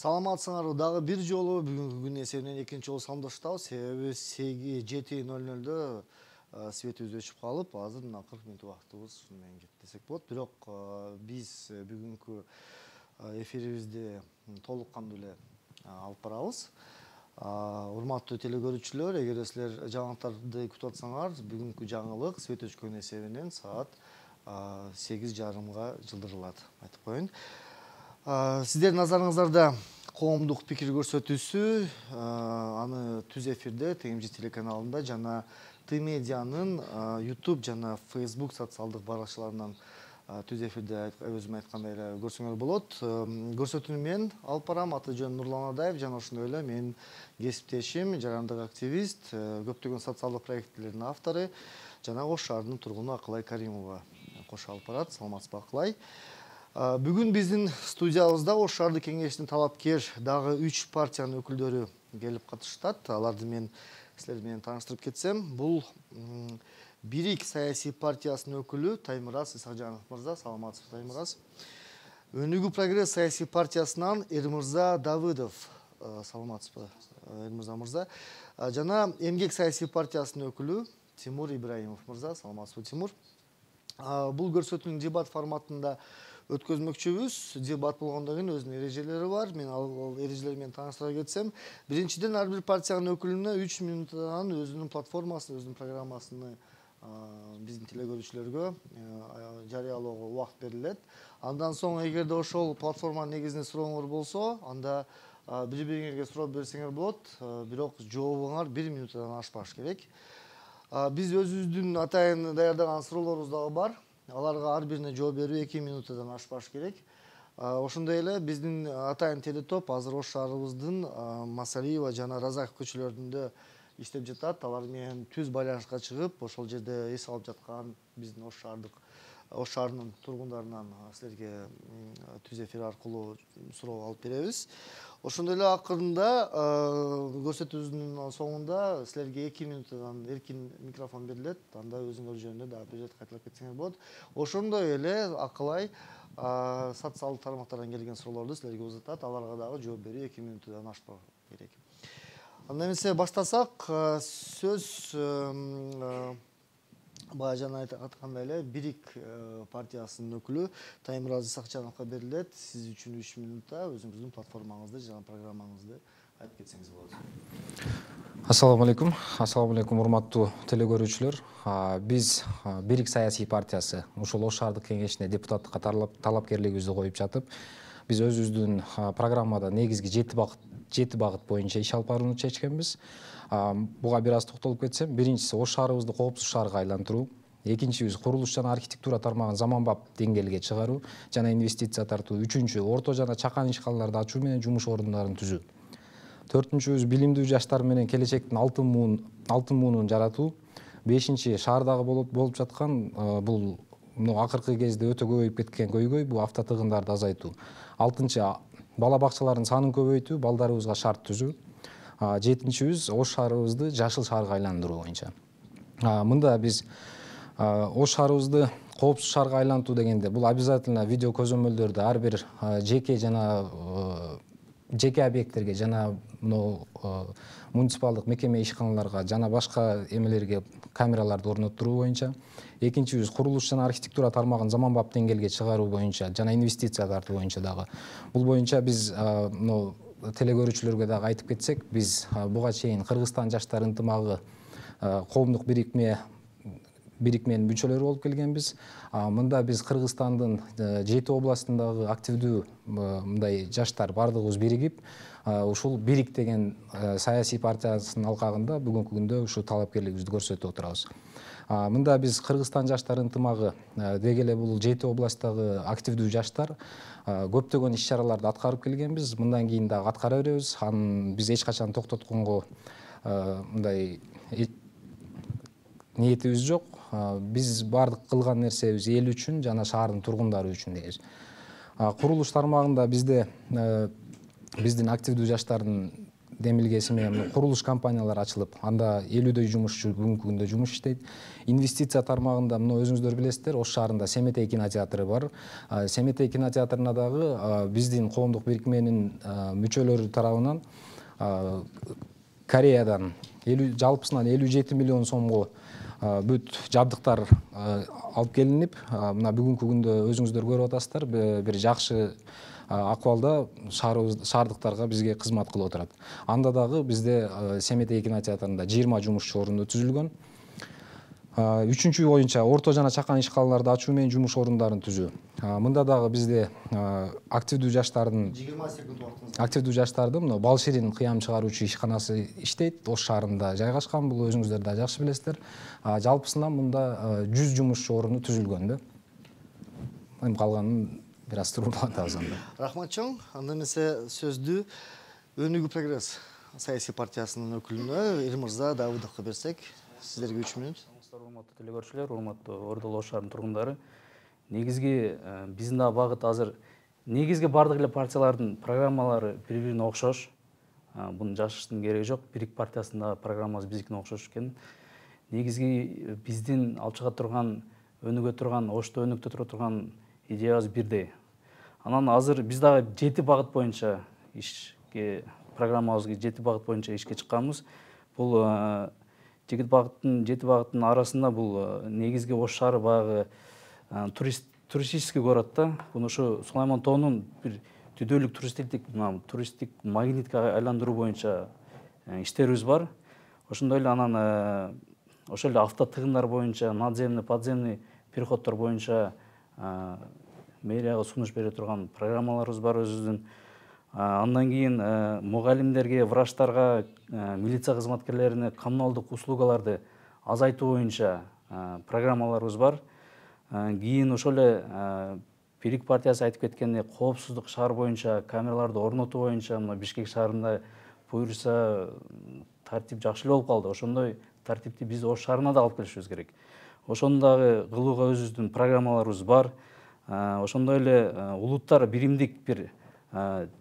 Саламатсыңар, дагы бир жолу бүгүнкү күн эсебинен экинчи жолу саламдаштабыз. Себеби 7:00 свет өчүп калып, азыр мына 40 мүнөт убактыбыз ушун менен кетти десек болот. Бирок биз бүгүнкү эфирибизди толук кандуу эле алып барабыз. Урматтуу телекөрүүчүлөр, эгер силер жаңылыктарды күтүп атсаңар, бүгүнкү жаңылык свет өчкөн эсебинен саат 8:30 жылдырылат. Айтып коеюн. Сиздердин назарыңыздарда коомдук пикир көрсөтүүсү, аны түз эфирде ТМЖ телеканалында жана Т-медианын YouTube жана Facebook социалдык баракчаларынан түз эфирде өзүм айткандай эле көрсөңөр болот. Көрсөтүүнү мен алып барам, аты жөнүм Нурлан Адаев жана ошондой эле менин кесиптешим, жарандык активист, көптөгөн социалдык проектлердин автору жана Ош шаарынын тургуну Акылай Каримова кошо алып барат. Саламатсызбы, Акылай? Бүгүн биздин студиябызда Ош шаардык кеңештин талапкер дагы 3 партиянын өкүлдөрү келип катышат. Аларды мен силер менен тааныштырып кетсем, бул Бирик саясий партиясынын өкүлү Таймураз Исакжанов мырза. Саламатсызбы, Таймураз? Өнүгүү прогресс саясий партиясынан Эрмырза Давыдов. Саламатсызбы, Эрмырза мырза? Жана Эмгек саясий партиясынын өкүлү Тимур Ибраимов мырза. Саламатсызбы, Тимур? Бул көрсөтүүнүн дебат форматында өткөзмөкчүбүз. Дебат болгондон кийин өзүнүн эрежелери бар. Мен ал эрежелер менен тааныштыра кетсем, биринчиден ар бир партиянын өкүлүнө 3 мүнөттөн өзүнүн платформасын, өзүнүн программасын биздин телекөрүүчүлөргө жарыялоого убакыт берилет. Андан соң эгерде ошол платформанын негизинде сурооңор болсо, анда бири-бириңерге суроо берсеңер болот, бирок жообуңар 1 мүнөттөн ашпаш керек. Биз өзүбүздүн атайын даярдаган суроолорубуз дагы бар. Аларга ар бирине жооп берүү 2 мүнөттөн ашпаш керек. Ошондой эле биздин атайын телетоп азыр Ош шаарыбыздын Масалиева жана Разаков көчөлөрүндө иштеп жатат. Алар менен түз байланышка чыгып, ошол жерде эс алып жаткан биздин Ош шаарынын тургундарынан силерге түз эфир аркылуу суроо алып беребиз. Ошондой эле акырында көрсөтүүбүздүн соңунда силерге 2 мүнөттөн эркин микрофон берилет. Анда өзүңөр жөнүндө дагы бир жолу кайталап кетсеңер болот. Ошондой эле Акылай социалдык тармактардан келген суроолорду силерге узатат. Аларга дагы жооп берүү 2 мүнөттөн ашпаш керек. Анда эмесе баштасак, сөз бая жана айткандай эле Бирик партиясынын өкүлү Таймураз Исакжановго берилет. Сиз үчүн 3 мүнөттө өзүңүздүн платформаңызды жана программаңызды айтып кетсеңиз болот. Ассаламу алейкум, урматтуу телекөрүүчүлөр. Биз Бирик саясий партиясы ушул Ош шаардык кеңешине депутаттыкка талапкерлигибизди коюп жатып, биз өзүбүздүн программада негизги 7 багыт боюнча иш алып барууну чечкенбиз. Буга бир аз токтолуп кетсем, биринчиси Ош шаарыбызды коопсуз шаарга айлантыруу, экинчибиз курулуш жана архитектура тармагын заманбап деңгээлге чыгаруу жана инвестиция тартуу, үчүнчү орто жана чакан ишканаларды ачуу менен жумуш орундарын түзүү, төртүнчүбүз билимдүү жаштар менен келечектин алтын муунун жаратуу, бешинчи шаардагы болуп жаткан бул акыркы кезде өтө көбөйүп кеткен көйгөй, бул автотыгындарды азайтуу, алтынчы бала бакчалардын санын көбөйтүү, балдарыбызга шарт түзүү, жетинчибиз Ош шаарыбызды жашыл шаарга айландыруу боюнча. Мында биз Ош шаарыбызды коопсуз шаарга айлантуу дегенде бул обязательно видео көзөмөлдөрдү ар бир жеке объекттерге жана муниципалдык мекеме ишканаларга жана башка эмелерге камераларды орноттуруу боюнча, экинчибиз курулуш жана архитектура тармагын заманбап деңгээлге чыгаруу боюнча жана инвестиция тартуу боюнча дагы. Бул боюнча биз телекөрүүчүлөргө дагы айтып кетсек, биз буга чейин Кыргызстан жаштар ынтымагы коомдук бирикменин мүчөлөрү болуп келгенбиз. Мында биз Кыргызстандын 7 областындагы активдүү мындай жаштар бардыгыбыз биригип, ушул Бирик деген саясий партиясынын алкагында бүгүнкү күндө ушу талапкерлигибизди көрсөтүп отурабыз. Мында биз Кыргызстан жаштар ынтымагы деги эле бул 7 областтагы активдүү жаштар көптөгөн иш-чараларды аткарып келгенбиз. Мындан кийин дагы аткара беребиз. Биз эч качан токтотконго мындай ниетибиз жок. Биз бардык кылган нерсебиз эл үчүн жана шаардын тургундары үчүн дейбиз. Курулуш тармагында биздин активдүү жаштардын демилгеси менен курулуш компаниялары ачылып, анда 50дөй жумушчу бүгүнкү күндө жумуш иштейт. Инвестиция тармагында мына өзүңүздөр билесиздер, Ош шаарында Семетей кинотеатры бар. Семетей кинотеатрына дагы биздин коомдук бирикменин мүчөлөрү тарабынан Кореядан жалпысынан 57 миллион сомго бүт жабдыктар алып келинип, мына бүгүнкү күндө өзүңүздөр көрүп атасыздар, бир жакшы акыбалда шаардыктарга бизге кызмат кылып отурат. Анда дагы бизде Семетей кинотеатрында 20 жумушчу орунду түзүлгөн. Үчүнчү боюнча орто жана чакан ишканаларды ачуу менен жумуш орундарын түзүү. Мында дагы бизде активдүү жаштардын 20 секунд убактыңыз. активдүү жаштардын мына Балширин кыям чыгаруучу ишканасы иштейт. Ош шаарында жайгашкан, бул өзүңүздөр да жакшы билесиздер. Жалпысынан мында 100 жумушчу орунду түзүлгөн да. Эми калганын бир аз туруп атабыз анда. Рахмат чоң. Анда эмесе сөздү Өнүгүү прогресс саясий партиясынын өкүлүнө Элмырза Давыдовго берсек, сиздерге 3 минут. Урматтуу телекөрүүчүлөр, урматтуу Ордол Ош шаарынын тургундары. Негизги биздин да багыт азыр негизги бардык эле партиялардын программалары бири-бирине окшош. Буну жашыштын кереги жок. Бирик партиясында программасы биздикине окшош экен. Негизги биздин алып чыга турган, өнүгө турган, Ошто өнүктө турган идеябыз бирдей. Анан азыр биз дагы 7 багыт боюнча ишке программабызга 7 багыт боюнча ишке чыкканбыз. Бул 7 багыттын арасында бул негизги Ош шаары баягы туристический город да. Буну ушу Сулайман тоонун бир түдөлүк туристтик магнитке айландыруу боюнча иштерибиз бар. Ошондой эле анан ошол эле автотыгындар боюнча, надземный, подземный переходдор боюнча мэрияга сунуш бере турган программаларыбыз бар өзүбүздүн. Андан кийин мугалимдерге, врачтарга, милиция кызматкерлерине коммуналдык услугаларды азайтуу боюнча программаларыбыз бар. Кийин ошол эле Бирик партиясы айтып кеткендей, коопсуздук шаар боюнча камераларды орнотуу боюнча мына Бишкек шаарында буюрса тартип жакшы эле болуп калды. Ошондой тартипти биз Ош шаарына да алып келишибиз керек. Ошону дагы кылууга өзүбүздүн программаларыбыз бар. Ошондой эле улуттар биримдик бир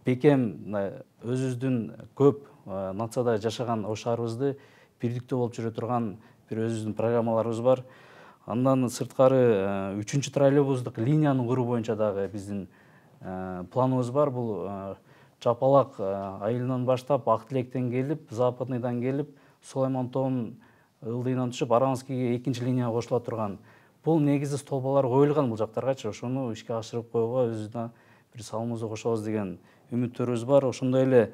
бекем өзүбүздүн көп нацияда жашаган Ош шаарыбызды бирдиктүү болуп жүрө турган бир өзүбүздүн программаларыбыз бар. Андан сырткары 3-чү троллейбустук линияны куруу боюнча дагы биздин планыбыз бар. Бул Чапалак айылынан баштап Ак Тилектен келип, Западныйдан келип, Сулайман тоонун ылдыйынан түшүп, Арамскийге 2-чи линияга кошула турган. Бул негизи столбалар коюлган бул жактаргачы. Ошону ишке ашырып коюуга өзүбүздүн бир салымыбызды кошобуз деген үмүттөрүбүз бар. Ошондой эле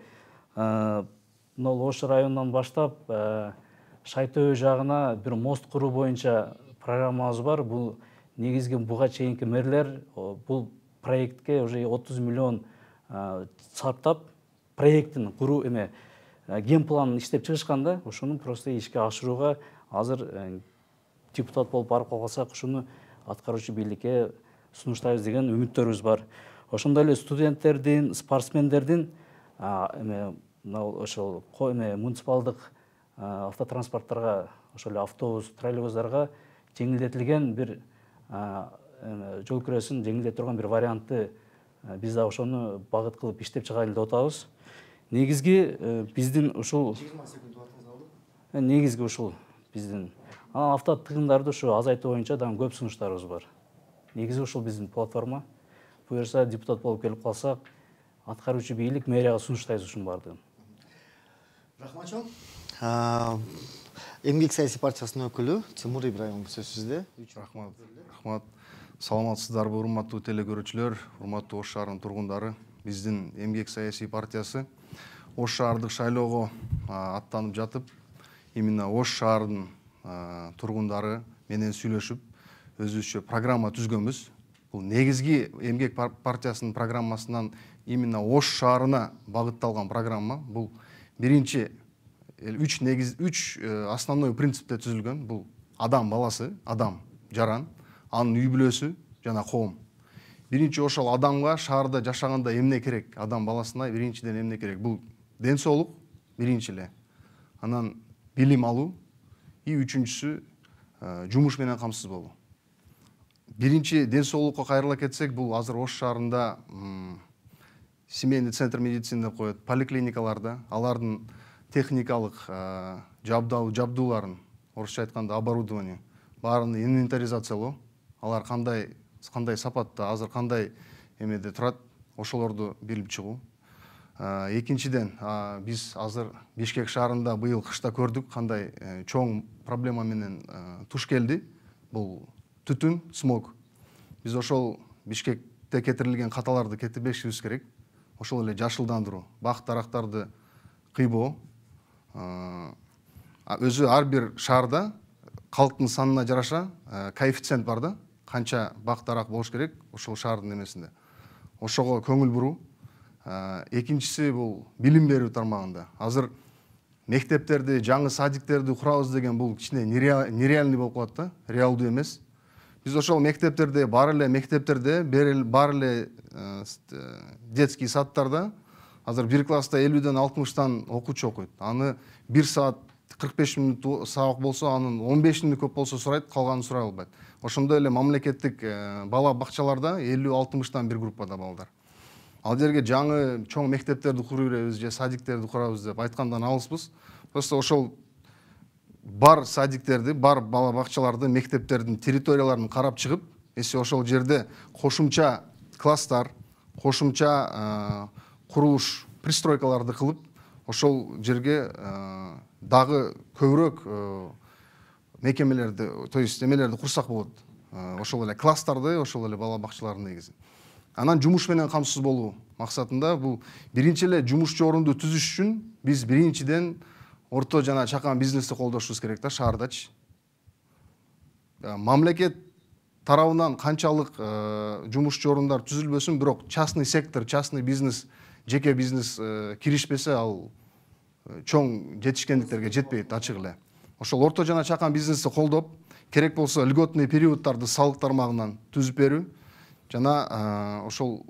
Ош районунан баштап Шайтөбө жагына бир мост куруу боюнча программабыз бар. Бул негизги буга чейинки мэрлер бул проектке уже 30 миллион сарптап проекттин куруу генпланын иштеп чыгышкан да. Ошону просто ишке ашырууга азыр депутат болуп барып калсак, ушуну аткаруучу бийликке сунуштайбыз деген үмүттөрүбүз бар. Ошондой эле студенттердин, спортсмендердин ошол муниципалдык автотранспорттарга, ошол эле автобус, троллейбустарга жеңилдетилген бир жол күрөсүн жеңилдете турган бир вариантты биз да ошону багыт кылып иштеп чыгайлы деп атабыз. Негизги биздин ушул 20 секунд убактыңыз калды. Негизги ушул биздин автотыгындарды ушу азайтуу боюнча дагы көп сунуштарыбыз бар. Негизи ушул биздин платформа. Буюрса депутат болуп келип калсак, аткаруучу бийлик мэрияга сунуштайбыз ушунун бардыгын. Рахмат чоң. Эмгек саясий партиясынын өкүлү Тимур Ибраимов сөз сизде. Рахмат. Саламатсыздарбы, урматтуу телекөрүүчүлөр, урматтуу Ош шаарынын тургундары. Биздин Эмгек саясий партиясы Ош шаардык шайлоого аттанып жатып, именно Ош шаарынын тургундары менен сүйлөшүп, өзүбүзчө программа түзгөнбүз. Бул негизги Эмгек партиясынын программасынан именно Ош шаарына багытталган программа. Бул биринчи 3 основной принципте түзүлгөн. Бул адам баласы, адам жаран, анын үй бүлөсү жана коом. Биринчи ошол адамга шаарда жашаганда эмне керек? Адам баласына биринчиден эмне керек? Бул ден соолук биринчи эле. Анан билим алуу, үчүнчүсү жумуш менен камсыз болуу. Биринчи ден соолукка кайрыла кетсек, бул азыр Ош шаарында семейный центр медицина деп коет, поликлиникаларда алардын техникалык жабдууларын, орусча айтканда оборудование баарын инвентаризациялоо, алар кандай сапатта, азыр кандай эмеде турат, ошолорду билип чыгуу. Экинчиден, биз азыр Бишкек шаарында быйыл кышта көрдүк кандай чоң проблема менен туш келди. Бул түтүн, смог. Биз ошол Бишкекте кетирилген каталарды кетирбешибиз керек. Ошол эле жашылдандыруу, бак дарактарды кыйбоо. Өзү ар бир шаарда калктын санына жараша коэффициент бар да, канча бак дарак болуш керек ошол шаардын эмесинде. Ошого көңүл буруу. Экинчиси бул билим берүү тармагында. Азыр мектептерди, жаңы садиктерди курабыз деген бул кичине нереальный болуп калат да, реалдуу эмес. Биз ошол мектептерде, бар эле мектептерде, бар эле детский садтарда азыр бир класста 50-ден 60-тан окуучу окуйт. Аны 1 саат 45 мүнөт сабак болсо, анын 15-ини көп болсо сурайт, калганын сурай албайт. Ошондой эле мамлекеттик бала бакчаларда 50-60-тан бир группада балдар. Ал жерге жаңы чоң мектептерди куруп беребиз же садиктерди курабыз деп айткандан алыспыз. Просто ошол бар садиктерди, бар бала бакчаларды, мектептердин территорияларын карап чыгып, эси ошол жерде кошумча класстар, кошумча курулуш пристройкаларды кылып, ошол жерге дагы көбүрөөк мекемелерди, то есть эмелерди курсак болот. Ошол эле класстарды, ошол эле бала бакчаларын негизи. Анан жумуш менен камсыз болуу максатында бул биринчи эле жумушчу орунду түзүш үчүн биз биринчиден орто жана чакан бизнести колдошубуз керек да, шаардачы. Мамлекет тарабынан канчалык жумушчу орундар түзүлбөсүн, бирок частный сектор, частный бизнес, жеке бизнес киришпесе, ал чоң жетишкендиктерге жетпейт ачык эле. Ошол орто жана чакан бизнести колдоп, керек болсо льготный периоддарды салык тармагынан түзүп берүү жана ошол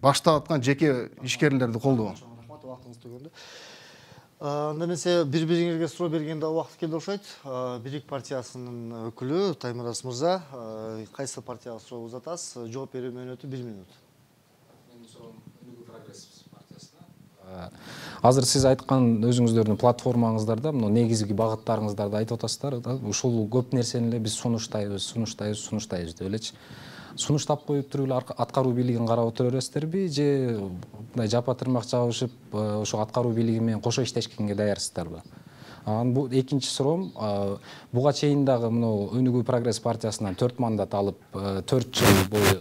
баштап аткан жеке ишкерлерди колдоо. Рахмат, убактыңыз төгөндү. Немесе бири-бириңерге суроо бергенде убакыт келди окшойт. Бирик партиясынын өкүлү Таймураз мырза, кайсы партияга суроо узатасыз? Жооп берүү мөөнөтү 1 минут. Менин суроом Өнүгүү прогресс партиясына. Азыр сиз айткан өзүңүздөрдүн платформаңыздарда мына негизги багыттарыңыздарды айтып атасыздар да. Ушул көп нерсени эле биз сунуштайбыз деп элечи. Сунуштап коюп туруп эле аткаруу бийлигин карап отура бересиздерби же мындай жапа тырмак жабышып ошо аткаруу бийлиги менен кошо иштешкенге даярсыздарбы? Бул экинчи суроом, буга чейин дагы мына Өнүгүү прогресс партиясынан 4 мандат алып 4 жыл бою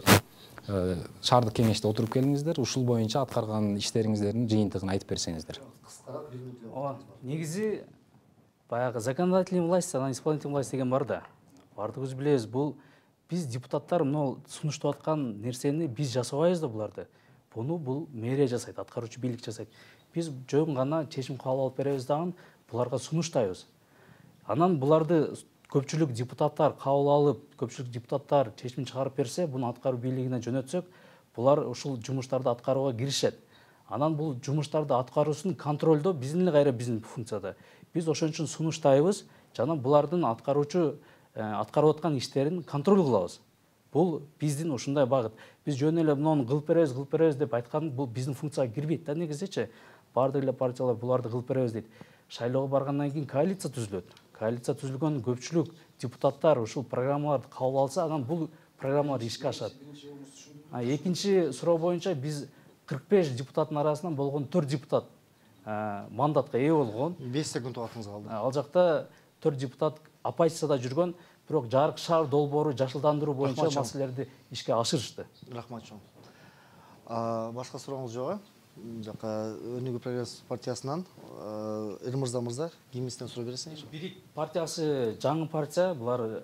шаардык кеңеште отуруп келиңиздер. Ушул боюнча аткарган иштериңиздердин жыйынтыгын айтып берсеңиздер. Кыскарак 1 минут. Ооба, негизи баягы законодательный власть, анан исполнительный власть деген бар да. Бардыгыбыз билебиз, бул биз депутаттар мына сунуштап аткан нерсени биз жасабайбыз да буларды. Бул мэрия жасайт, аткаруучу бийлик жасайт. Биз жөн гана чечим кабыл алып беребиз дагы буларга сунуштайбыз. Анан буларды көпчүлүк депутаттар кабыл алып, көпчүлүк депутаттар чечим чыгарып берсе, буну аткаруу бийлигине жөнөтсөк, булар ушул жумуштарды аткарууга киришет. Анан бул жумуштарды аткаруусун контролдоо биздин кайра биздин функцияда. Биз ошон үчүн сунуштайбыз жана булардын аткаруучу аткарып аткан иштерин контроль кылабыз. Бул биздин ушундай багыт. Биз жөн эле муну кылып беребиз деп айткан бул биздин функцияга кирбейт да негизичи. Бардык эле партиялар буларды кылып беребиз дейт. Шайлоого баргандан кийин коалиция түзүлөт. Коалиция түзүлгөн көпчүлүк депутаттар ушул программаларды кабыл алса, анан бул программалар ишке ашат. Экинчи суроо боюнча биз 45 депутаттын арасынан болгон 4 депутат мандатка ээ болгон. 5 секунд убактыңыз калды. Ал жакта 4 депутат оппозицияда жүргөн, бирок жарык шаар долбоору жашылдандыруу боюнча маселелерди ишке ашырышты. Рахмат чоң. Башка сурооңуз жокпу? Жака Өнүгүү прогресс партиясынан Эрмырза мырза кимисинен суроо бересиңерби? Бирик партиясы жаңы партия, булар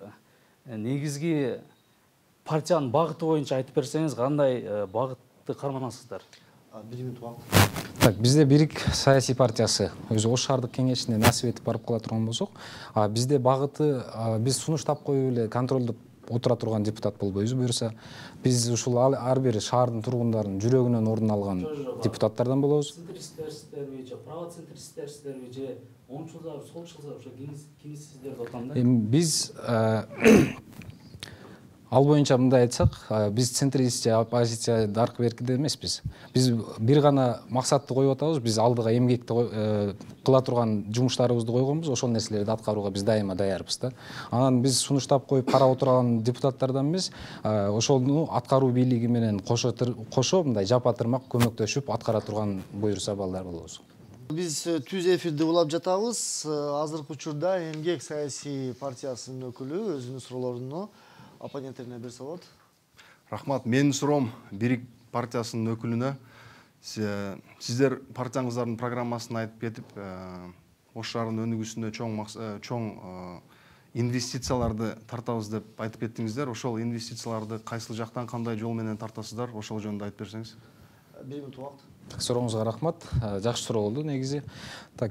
негизги партиянын багыты боюнча айтып берсеңиз, кандай багытты карманасыздар? 1 минут убакыт. Так, бизде Бирик саясий партиясы өзү Ош шаардык кеңешине насип этип барып кала турган болсок, бизде багыты биз сунуштап коюп эле контролдоп отура турган депутат болбойбуз. Буюрса биз ушул ар бир шаардын тургундарынын жүрөгүнөн орун алган депутаттардан болобуз. Центристтерсиздерби же право-центристтерсиздерби же оңчулдар, солчулдар, ошо кимисиздерди отам да. Биз Ал боюнча мындай айтсак, биз центрист же оппозиция аркы беркиде эмеспиз. Биз бир гана максатты коюп атабыз, биз алдыга эмгекти кыла турган жумуштарыбызды койгонбуз, ошол нерселерди аткарууга биз дайыма даярбыз да. Анан биз сунуштап коюп карап отурган депутаттардан эмес, ошону аткаруу бийлиги менен кошо мындай жапа-тырмак көмөктөшүп аткара турган буйруса балдар болобуз. Биз түз эфирди улап жатабыз. Азыркы учурда Эмгек саясий партиясынын өкүлү өзүнүн суроолорун оппоненттерине берсе болот. Рахмат. Менин суроом Бирик партиясынын өкүлүнө. Сиздер партияңыздардын программасын айтып кетип, Ош шаарынын өнүгүүсүнө чоң инвестицияларды тартабыз деп айтып кеттиңиздер. Ошол инвестицияларды кайсыл жактан кандай жол менен тартасыздар? Ошол жөнүндө айтып берсеңиз. 1 минут убакыт. Сурооңузга рахмат. Жакшы суроо болду негизи.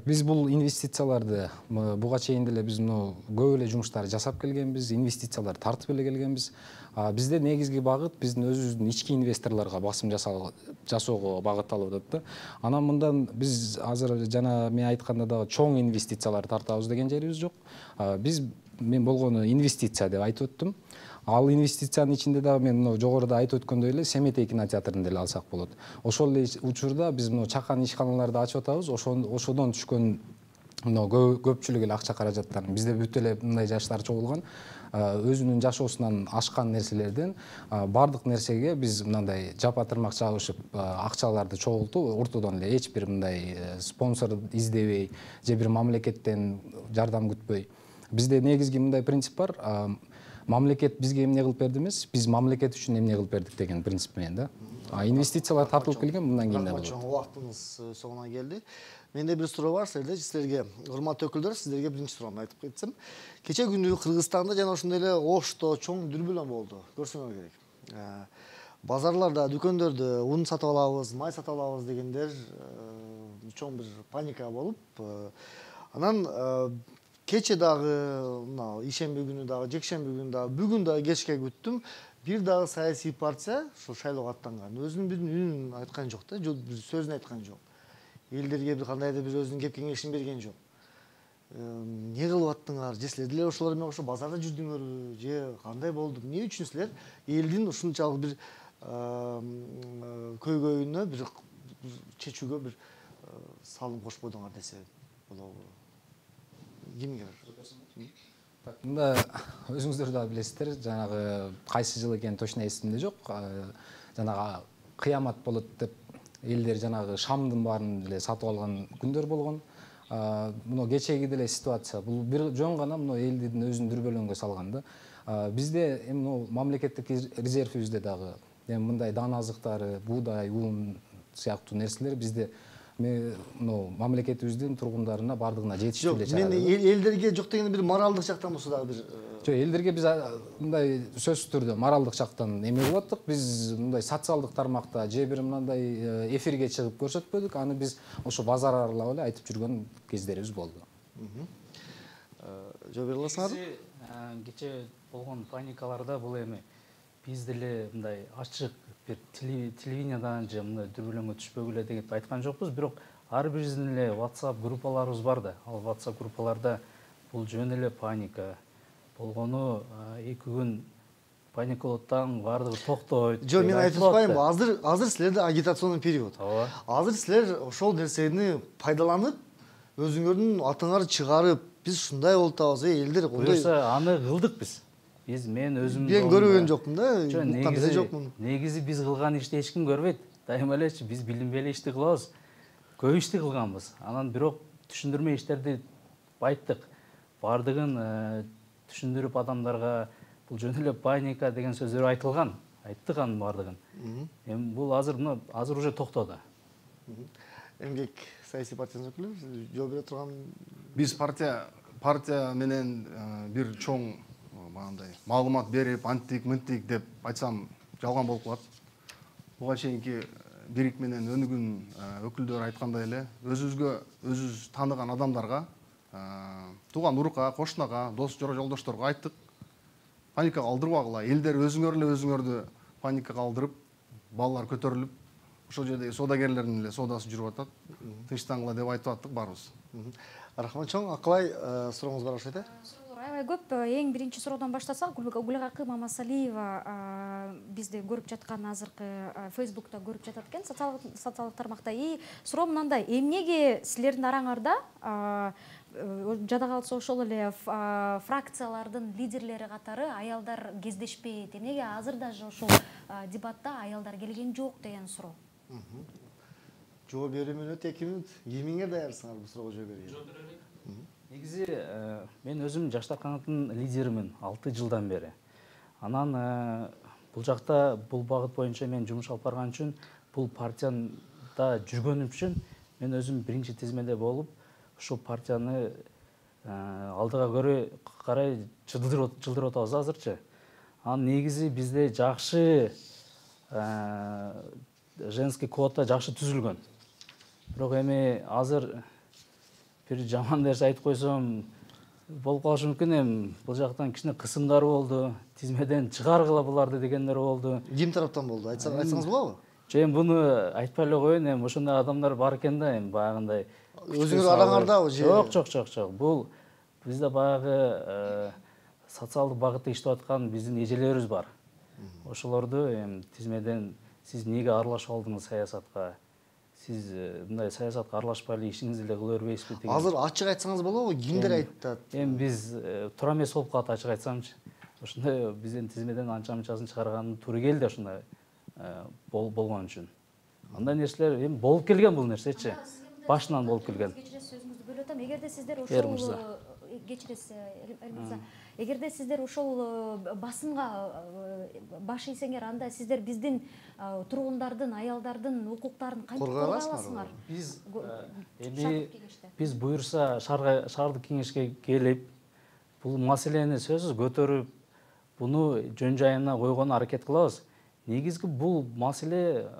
Биз бул инвестицияларды буга чейин деле биз көп эле жумуштар жасап келгенбиз, инвестициялар тартып эле келгенбиз. Бизде негизги багыт биздин өзүбүздүн ички инвесторлорго басым жасоого багытталып атат да. Анан мындан биз азыр жана мен айтканда дагы чоң инвестициялар тартабыз деген жерибиз жок. Мен болгону инвестиция деп айтып өттүм. Ал инвестициянын ичинде дагы мен жогоруда айтып өткөндөй эле Семетей кинотеатрын деле алсак болот. Ошол эле учурда биз чакан ишканаларды ачып атабыз. Ошодон түшкөн көпчүлүк эле акча каражаттарын бизде бүт эле мындай жаштар чогулган. Өзүнүн жашоосунан ашкан нерселерден бардык нерсеге биз мындай жапа-тырмак чабышып акчаларды чогултуп, ортодон эле эч бир мындай спонсор издебей же бир мамлекеттен жардам күтпөй. Бизде негизги мындай принцип бар. Мамлекет бизге эмне кылып берди эмес, биз мамлекет үчүн эмне кылып бердик деген принцип менен да. Инвестициялар тартылып келген, мындан кийин да болот. Чоң убактыңыз соңуна келди. Менде бир суроо бар силерге, урматтуу өкүлдөр, сиздерге биринчи суроомду айтып кетсем. Кече күнү Кыргызстанда жана ошондой эле Ошто чоң дүрбөлөң болду. Көрсөңөр керек. Базарларда, дүкөндөрдө ун сатып алабыз, май сатып алабыз дегендер чоң бир паника болуп, анан кече дагы, ишемби күнү дагы, жекшемби күнү дагы, бүгүн дагы кечке күттүм. Бир дагы саясий партия ушул шайлоого аттанган. Өзүнүн бир үнүн айткан жок да, сөзүн айткан жок. Элдерге бир кандайдыр бир өзүнүн кеп кеңешин берген жок. Эмне кылып аттыңар? Же силер деле ошолор менен кошо базарда жүрдүңөрбү? Же кандай болду? Эмне үчүн силер элдин ушунчалык бир көйгөйүнө бир чечүүгө бир салым кошподуңар десе болобу? Кимге? Мында өзүңүздөр да билесиздер, жанагы кайсы жыл экени точно эсимде жок. Жанагы кыямат болот деп элдер жанагы шамдын баарын эле сатып алган күндөр болгон. Мына кечеги деле ситуация. Бул бир жөн гана элдин өзүн дүрбөлөңгө салган да. Бизде мамлекеттик резервибизде дагы мындай дан азыктары, буудай, un сыяктуу нерселер бизде мамлекетибиздин тургундарына бардыгына жетиштүү эле чыгат. Мен элдерге жок дегенде бир моралдык жактан болсо дагы бир жок, элдерге биз мындай сөзсүз түрдө моралдык жактан эме кылып аттык. Биз мындай социалдык тармакта же бир мындай эфирге чыгып көрсөтпөдүк. Аны биз ошо базар аралап эле айтып жүргөн кездерибиз болду. Жооп бере аласыңарбы? Кече болгон паникаларда бул эми биз деле мындай ачык бир телевидениядан же мындай дүрбөлөңгө түшпөгүлө деп айткан жокпуз, бирок ар бириздин эле WhatsApp группаларыбыз бар да. Ал WhatsApp группаларда бул жөн эле паника болгону 2 күн паника болот таң баардыгы токтойт. Жок, мен айтып атпаймынбы? Азыр силерде агитационный период. Азыр силер ошол нерсени пайдаланып, өзүңөрдүн атыңарды чыгарып, биз ушундай болуп атабыз, элдер буюрса аны кылдык биз. Мен өзүм мен көрбөгөн жокмун да, уккан деле жокмун. Негизи биз кылган ишти эч ким көрбөйт. Дайыма элечи биз билинбей эле ишти кылабыз. Көп ишти кылганбыз. Анан бирок түшүндүрмө иштерди байттык. Бардыгын түшүндүрүп адамдарга бул жөн эле паника деген сөздөр айтылган. Айттык анын бардыгын. Эми бул азыр уже токтоду. Эмгек саясий партиянын өкүлү жооп бере турган. Биз партия менен бир чоң маалымат берип, антик деп айтсам жалган болуп калат. Буга чейинки Бирик менен өнүгүн өкүлдөр айткандай эле, өзүбүз тааныган адамдарга, тууган урукка, кошунага, дос жолдошторго айттык. Паникага алдырбагыла, элдер өзүңөрдү паникага алдырып, балалар көтөрүлүп, ошол жердеги соодагерлердин эле соодасы жүрүп атат. Тынчтангыла деп айтып аттык баарыбыз. Рахмат чоң, акылай сурооңуз бар окшойт э? аябай көп. Эң биринчи суроодон баштасак, Гүлгакы Мамасалиева бизди көрүп жаткан азыркы Facebook'та көрүп жатат экен, социалдык тармакта. И суроо мындай: эмнеге силердин араңарда жада калса ошол эле фракциялардын лидерлери катары аялдар кездешпейт? Эмнеге азыр даже ошол дебатта аялдар келген жок деген суроо. Жооп берүү мүнөт 2 мүнөт. Эмиңер даярсыңар бул суроого жооп берүүгө? Жооп берелик. Негизи мен өзүм жаштар канатынын лидеримин 6 жылдан бери. Анан бул жакта бул багыт боюнча мен жумуш алып барган үчүн, бул партияда жүргөнүм үчүн мен өзүм биринчи тизмеде болуп, ушул партияны алдыга карай жылдырып атабыз азырчы. Анан негизи бизде жакшы женский квота жакшы түзүлгөн. Бирок эми азыр бир жаман нерсе айтып койсом болуп калышы мүмкүн. Эми бул жактан кичине кысымдар болду, тизмеден чыгаргыла буларды дегендер болду. Ким тараптан болду? Айтсаңыз болобу? Эми буну айтпай эле коеюн, эми ошондой адамдар бар экен да, эми баягындай. Өзүңөр араңардабы же? Жок. Бул бизде баягы социалдык багытта иштеп аткан биздин эжелерибиз бар. Ошолорду эми тизмеден сиз эмнеге аралашып алдыңыз саясатка? Сиз мындай саясатка аралашпай эле ишиңизди эле кыла бербейсизби деген. Азыр ачык айтсаңыз болобу? Кимдер айтат? Эми биз туура эмес болуп калат, ачык айтсамчы. Ошондой биздин тизмеден анча-мынчасын чыгарган туура келди, ошондой болгон үчүн. Андай нерселер эми болуп келген, бул нерсечи. Башынан болуп келген. Кечиресиз, сөзүңүздү бөлүп атам. Эгерде сиздер ошол кечиресиз, Элмирза, эгерде сиздер ошол басымга баш ийсеңер, анда сиздер биздин тургундардын, аялдардын укуктарын кантип коргой аласыңар? Биз буюрса шаардык кеңешке келип, бул маселени сөзсүз көтөрүп, буну жөн жайына койгонго аракет кылабыз. Негизги бул маселе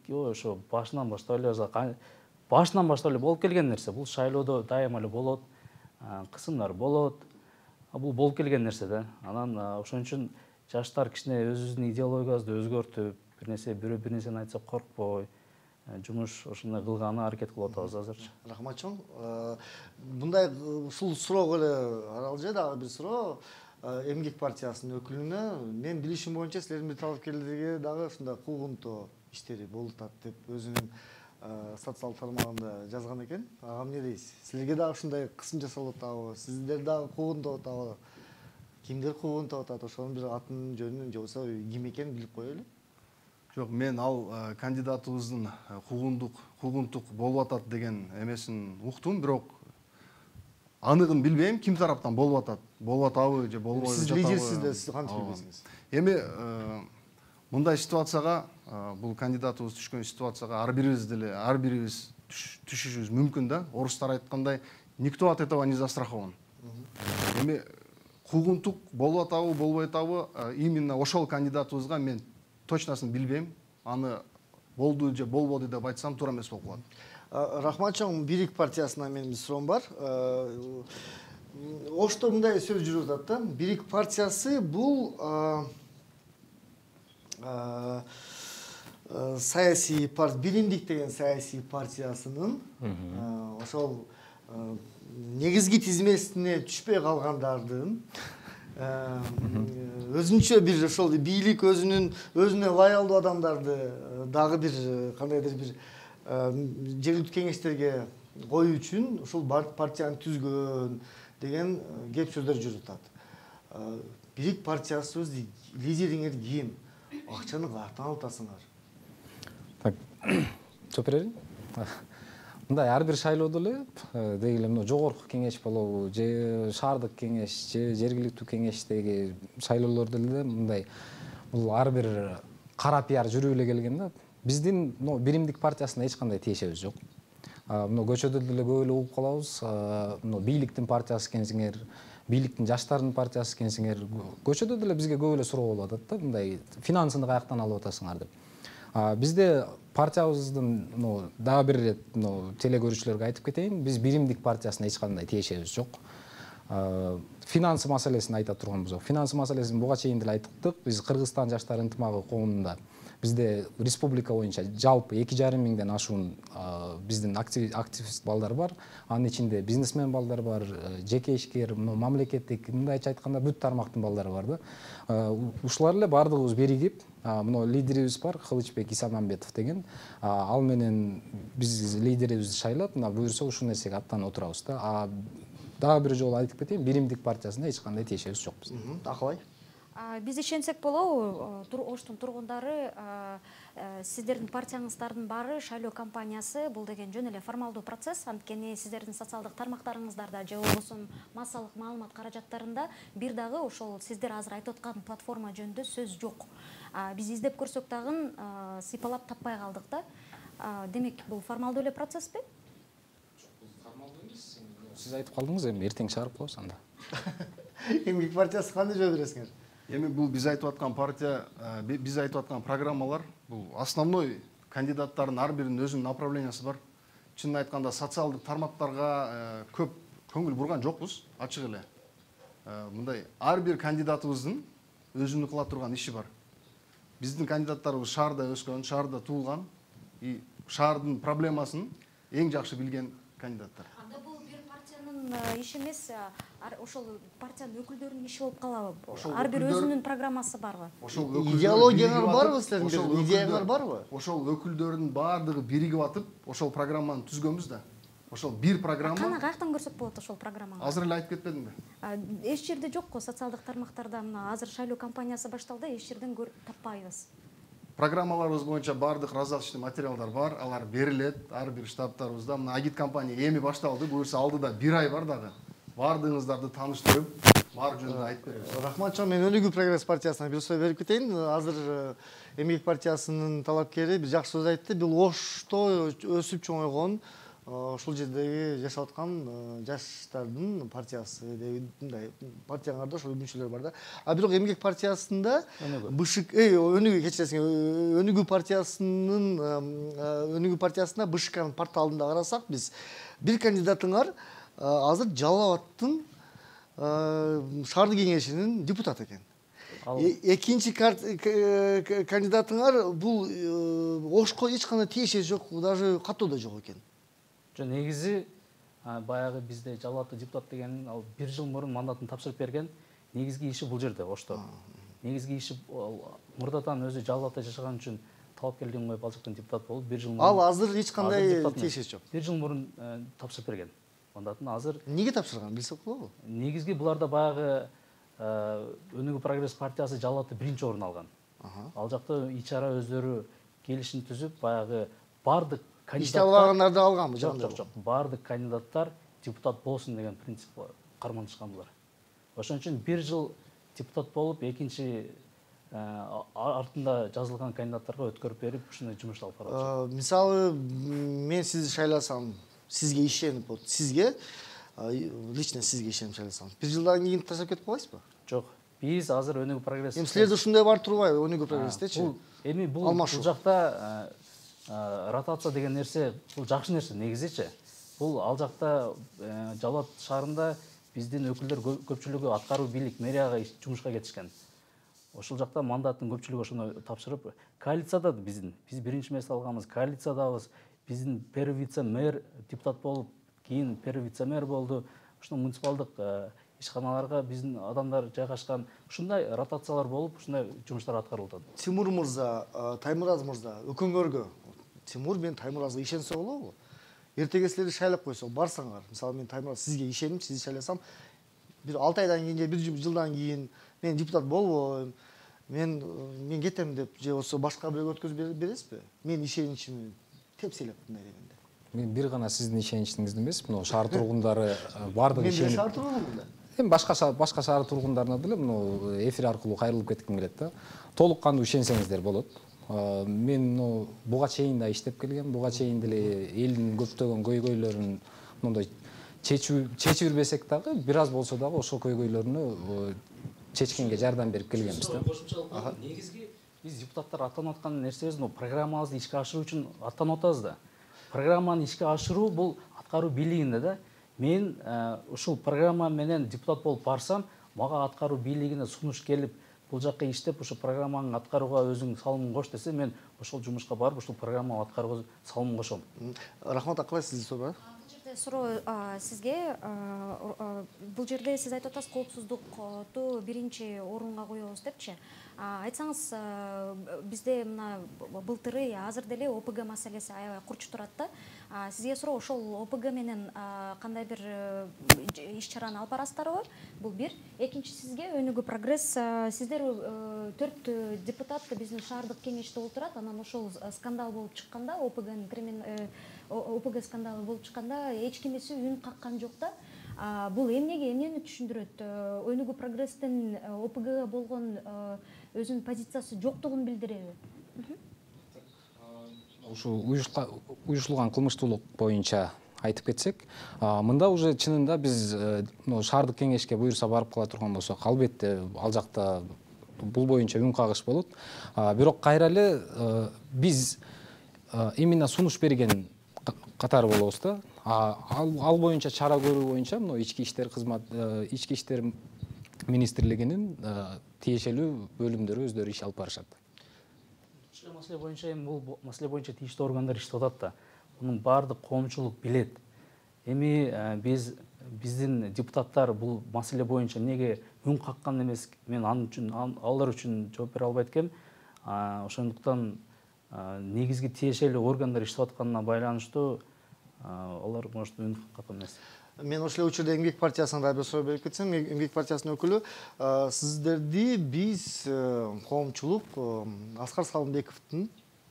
ошо башынан баштап эле болуп келген нерсе. Бул шайлоодо дайыма эле болот, кысымдар болот. Бул болуп келген нерсе да. Анан ошон үчүн жаштар кичине өзүбүздүн идеологиябызды өзгөртүп, бир нерсени айтса коркпой, жумуш ошондой кылганы аракет кылып атабыз азырчы. Рахмат чоң. Мындай ушул суроого эле аралуу же дагы бир суроо. Эмгек партиясынын өкүлүнө мен билишим боюнча силердин бир талапкерлерге дагы ушундай куугунтоо иштери болуп атат деп өзүнүн социалдык тармагында жазган экен. Ага эмне дейсиз? Силерге дагы ушундай кысым жасалып атабы? Сиздер дагы куугунтоп атабы? Кимдер куугунтоп атат? Ошонун бир атын жөнүн же болбосо ким экенин билип коелу. Жок, мен ал кандидатыбыздын куугунтук болуп атат деген эмесин уктум, бирок аныгын билбейм, ким тараптан болуп атат. Болуп атабы же болбой жатабы. Сиз лидерсиз да, сиз кантип билбейсиз? Эми мындай ситуацияга, бул кандидатыбыз түшкөн ситуацияга ар бирибиз түшүшүбүз мүмкүн да. Орустар айткандай, никто от этого не застрахован. Эми куугунтук болуп атабы, болбой атабы, именно ошол кандидатыбызга мен точносын билбейм. Аны болду же болбоду деп айтсам туура эмес болуп калат. Рахмат чоң, Бирик партиясынан менин бир суроом бар. Ошто мындай сөз жүрүп атат да. Бирик партиясы бул саясий биримдик деген саясий партиясынын ошол негизги тизмесине түшпөй калгандардын өзүнчө бир ошол бийлик өзүнө лаялдуу адамдарды дагы бир кандайдыр бир жергиликтүү кеңештерге коюу үчүн ушул партияны түзгөн деген кеп сөздөр жүрүп атат. Бирик партиясыбыз лидериңер ким? Акчаны каяктан алып атасыңар? Так, жооп берелин. Мындай ар бир шайлоодо эле деги эле жогорку кеңеш болобу, же шаардык кеңеш, же жергиликтүү кеңештеги шайлоолордо эле мындай бул ар бир кара пиар жүрүп эле келген да. Биздин биримдик партиясына эч кандай тиешебиз жок. Көчөдө деле көп эле угуп калабыз. Бийликтин партиясы экенсиңер, бийликтин жаштардын партиясы экенсиңер, көчөдө деле бизге көп эле суроо болуп атат да, мындай финансыны каяктан алып атасыңар деп. Бизде партиябыздын дагы бир ирет телекөрүүчүлөргө айтып кетейин, биз биримдик партиясына эч кандай тиешебиз жок. Финансы маселесин айта турганбыз жок. Финансы маселесин буга чейин деле айттык. Биз Кыргызстан жаштар ынтымагы коомунда бизде республика боюнча жалпы 2,5 миңден ашуун биздин активист балдар бар. Анын ичинде бизнесмен балдар бар, жеке ишкер, мамлекеттик, мындайча айтканда бүт тармактын балдары бар да. Ушулар эле бардыгыбыз биригип, мына лидерибиз бар, Кылычбек Исамамбетов деген. Ал менен биз лидерибизди шайлап, мына буюрса ушул нерсеге аттанып отурабыз да. Дагы бир жолу айтып кетейин, Биримдик партиясында эч кандай тиешебиз жок биздин. Акылай. Биз ишенсек болобу, Оштун тургундары сиздердин партияңыздардын баары шайлоо кампаниясы бул деген жөн эле формалдуу процесс, анткени сиздердин социалдык тармактарыңыздарда же болбосо массалык маалымат каражаттарында бир дагы ошол сиздер азыр айтып аткан платформа жөнүндө сөз жок. Биз издеп көрсөк дагы сыйпалап таппай калдык да. Демек бул формалдуу эле процессби? Сиз айтып калдыңыз, эми эртең чыгарып коебуз анда. Эмгек партиясы кандай жооп бересиңер? Эми бул биз айтып аткан партия, биз айтып аткан программалар, бул основной кандидаттардын ар биринин өзүнүн направлениясы бар. Чынын айтканда социалдык тармактарга көп көңүл бурган жокпуз, ачык эле. Мындай ар бир кандидатыбыздын өзүнүн кыла турган иши бар. Биздин кандидаттарыбыз шаарда өскөн, шаарда туулган, и шаардын проблемасын эң жакшы билген кандидаттар. Анда бул бир партиянын иши эмес, ошол партиянын өкүлдөрүнүн иши болуп калабы? Ар бир өзүнүн программасы барбы? Идеологиялар барбы силердин? Идеяңар барбы? Ошол өкүлдөрдүн баардыгы биригип атып, ошол программаны түзгөнбүз да. Ошол бир программа. Кана каяктан көрсөк болот ошол программаны? Азыр эле айтып кетпедимби? Эч жерде жок го, социалдык тармактарда мына азыр шайлоо кампаниясы башталды, эч жерден таппайбыз. Программаларыбыз боюнча баардык раздаточный материалдар бар, алар берилет ар бир штабтарыбызда. Мына агит кампания эми башталды, буюрса алдыда 1 ай бар дагы. Баардыгыңыздарды тааныштырып, баар жөнүндө айтып беребиз. Рахмат чоң, мен Өнүгүү прогресс партиясына бир сөз берип кетейин. Азыр Эмгек партиясынын талапкери бир жакшы сөз айтты. Бул Ошто өсүп чоңойгон, ушул жердеги жашап аткан жаштардын партиясы мындай партияңарда ошол мүчөлөр бар да. Бирок Эмгек партиясында БШК Өнүгүү кечиресиң, Өнүгүү партиясында БШКнын порталында карасак биз бир кандидатыңар азыр Жалал Абадтын шаардык кеңешинин депутаты экен. Экинчи кандидатыңар бул Ошко эч кандай тиешеси жок, даже катуу да жок экен. Негизи баягы бизде Жалал Абадта депутат деген ал 1 жыл мурун мандатын тапшырып берген. Негизги иши бул жерде Ошто. Негизги иши мурдатан өзү Жалал Абадта жашаган үчүн талапкерлигин коюп ал жактан депутат болуп 1 жыл мурун. Ал азыр эч кандай тиешеси жок. 1 жыл мурун тапшырып берген. Мандатын азыр Неге тапшырган билсек болобу? Негизги буларда баягы Өнүгүү прогресс партиясы Жалал Абадта 1-чи орун алган. Ал жакта ичара өздөрү келишим түзүп, баягы бардык кандидаттар иште албаганарды алганбы? Жок. Бардык кандидаттар депутат болсун деген принцип карманышкан булар. Ошон үчүн 1 жыл депутат болуп, экинчи артында жазылган кандидаттарга өткөрүп берип, ушундай жумуш алып барабыз. Мисалы, мен сизди шайласам, сизге ишенип болот. Сизге лично сизге ишенип шайласам, 1 жылдан кийин таштап кетип каласызбы? Жок. Биз азыр Өнүгүү прогресс. Эми силерде ушундай бар турбайбы Өнүгүү прогресстечи? Эми бул жакта ротация деген нерсе бул жакшы нерсе негизичи. Бул ал жакта Жалал Абад шаарында биздин өкүлдөр көпчүлүгү аткаруу бийлик мэрияга жумушка кетишкен. Ошол жакта мандаттын көпчүлүгү ошону тапшырып, коалицияда биз биринчи месте алганбыз, коалициядабыз. Биздин первый вице-мэр депутат болуп, кийин первый вице-мэр болду. Ушул муниципалдык ишканаларга биздин адамдар жайгашкан. Ушундай ротациялар болуп, ушундай жумуштар аткарылды. Тимур мырза, Таймураз мырза, өкүңөргө Тимур мен Таймуразга ишенсе болобу? Эртеге силерди шайлап койсок, барсаңар. Мисалы, мен Таймураз сизге ишенип, сизди шайласам, бир 6 айдан кийин же 1 жылдан кийин мен депутат болбойм, мен кетем деп, же болсо башка бирөөгө өткөзүп бересизби? Мен ишеничимди тепселеп мындай дегенде. Мен бир гана сиздин ишеничиңизди эмес, мына шаар тургундары бардыгы ишенип. Мен шаар тургунмун да. Эми башка шаар тургундарына деле мына эфир аркылуу кайрылып кетким келет да. Толук кандуу ишенсеңиздер болот. Мен буга чейин да иштеп келгем, буга чейин деле элдин көптөгөн көйгөйлөрүн мындай чечип бербесек дагы, бир аз болсо дагы ошол көйгөйлөрүнү чечкенге жардам берип келгенбиз да. Негизги биз депутаттар аттанып аткан нерсебиз программабызды ишке ашыруу үчүн аттанып атабыз да. Программаны ишке ашыруу бул аткаруу бийлигинде да. Мен ушул программа менен депутат болуп барсам, мага аткаруу бийлигине сунуш келип, бул жакка иштеп ошо программаны аткарууга өзүң салымын кош десе, мен ошол жумушка барып ушул программаны аткарууга салымын кошом. Рахмат, акылай сизди суроо. Бул жерде суроо сизге, бул жерде сиз айтып атасыз, коопсуздукту биринчи орунга коебуз депчи. Айтсаңыз, бизде мына былтыры азыр деле ОПГ маселеси аябай курчуп турат да. Сизге суроо, ошол ОПГ менен кандай бир иш-чараны алып барасыздарбы? Бул бир. Экинчи, сизге өнүгүү прогресс, сиздер 4 депутат биздин шаардык кеңеште отурат, анан ошол скандал болуп чыкканда, ОПГ скандалы болуп чыкканда эч кимиси үн каккан жок да. Бул эмнени түшүндүрөт? Өнүгүү прогресстин ОПГга болгон өзүнүн позициясы жоктугун билдиреби? Ушул уюшулган кылмыштуулук боюнча айтып кетсек, мында уже чынында биз шаардык кеңешке буюрса барып кала турган болсок, албетте ал жакта бул боюнча үн кагыш болот. Бирок кайра эле биз именно сунуш берген катары болобуз да. Ал боюнча чара көрүү боюнча ички иштер министрлигинин тиешелүү бөлүмдөрү өздөрү иш алып барышат. Ушул маселе боюнча бул маселе боюнча тийиштүү органдар иштеп атат да. Мунун баардык коомчулук билет. Эми биздин депутаттар бул маселе боюнча эмнеге үн каккан эмес, мен алар үчүн жооп бере албайт экем. Ошондуктан негизги тиешелүү органдар иштеп атканына байланыштуу алар может үн каккан эмес. Мен ошол учурда Эмгек партиясына да бир суроо берип кетсем, Эмгек партиясынын өкүлү, сиздерди биз коомчулук Аскар Салымбековдун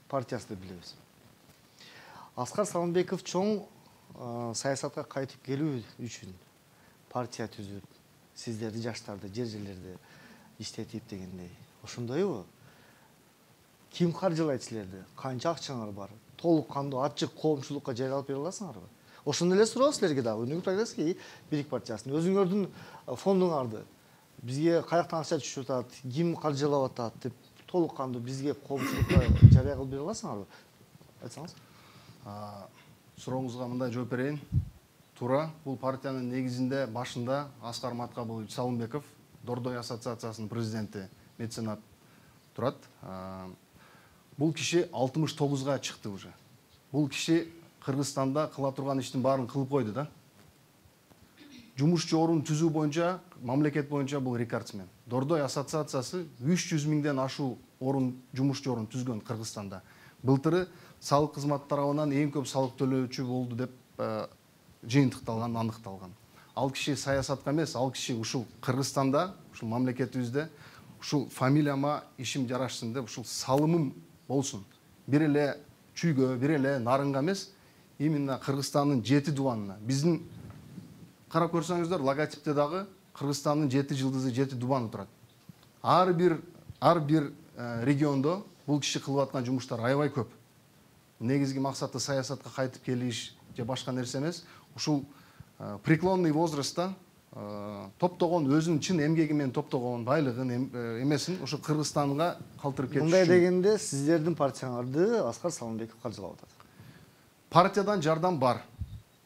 партиясы деп билебиз. Аскар Салымбеков чоң саясатка кайтып келүү үчүн партия түзүп, сиздерди жаштарды, жер-жерлерде иштетип дегендей. Ошондойбу? Ким каржылайт силерди? Канча акчаңар бар? Толук кандуу ачык коомчулукка жарыялап бере аласыңарбы? Ошондой эле суроо силерге да, Өнүгүү прогресске, Бийлик партиясына. Өзүңөрдүн фондуңарды бизге каяктан акча түшүп атат, ким каржылап атат деп толук кандуу бизге коомчулукка жарыя кылып бере аласыңарбы? Айтсаңыз. Сурооңузга мындай жооп берейин. Туура, бул партиянын негизинде башында Аскар Маткабылович Салымбеков, Дордой ассоциациясынын президенти, меценат турат. Бул киши 69-га чыкты уже. Бул киши Кыргызстанда кыла турган иштин баарын кылып койду да. Жумушчу орун түзүү боюнча, мамлекет боюнча бул рекордсмен. Дордой ассоциациясы 300 миңден ашуу жумушчу орун түзгөн Кыргызстанда. Былтыры салык кызмат тарабынан эң көп салык төлөөчү болду деп жыйынтыкталган, аныкталган. Ал киши саясатка эмес, ал киши ушул Кыргызстанда, ушул мамлекетибизде ушул фамилияма ишим жарашсын деп, ушул салымым болсун. Бир эле чүйгө, бир эле нарынга эмес, именно Кыргызстандын 7 дубанына. Биздин карап көрсөңүздөр, логотипте дагы Кыргызстандын 7 жылдызы, 7 дубаны турат. Ар бир региондо бул киши кылып аткан жумуштар аябай көп. Негизги максаты саясатка кайтып келиш же башка нерсе эмес. Ушул преклонный возрастта топтогон өзүнүн чын эмгеги менен топтогон байлыгын эмесин ушу Кыргызстанга калтырып кетиш. Мындай дегенде сиздердин партияңарды Аскар Салымбеков каржылап атат. Партиядан жардам бар.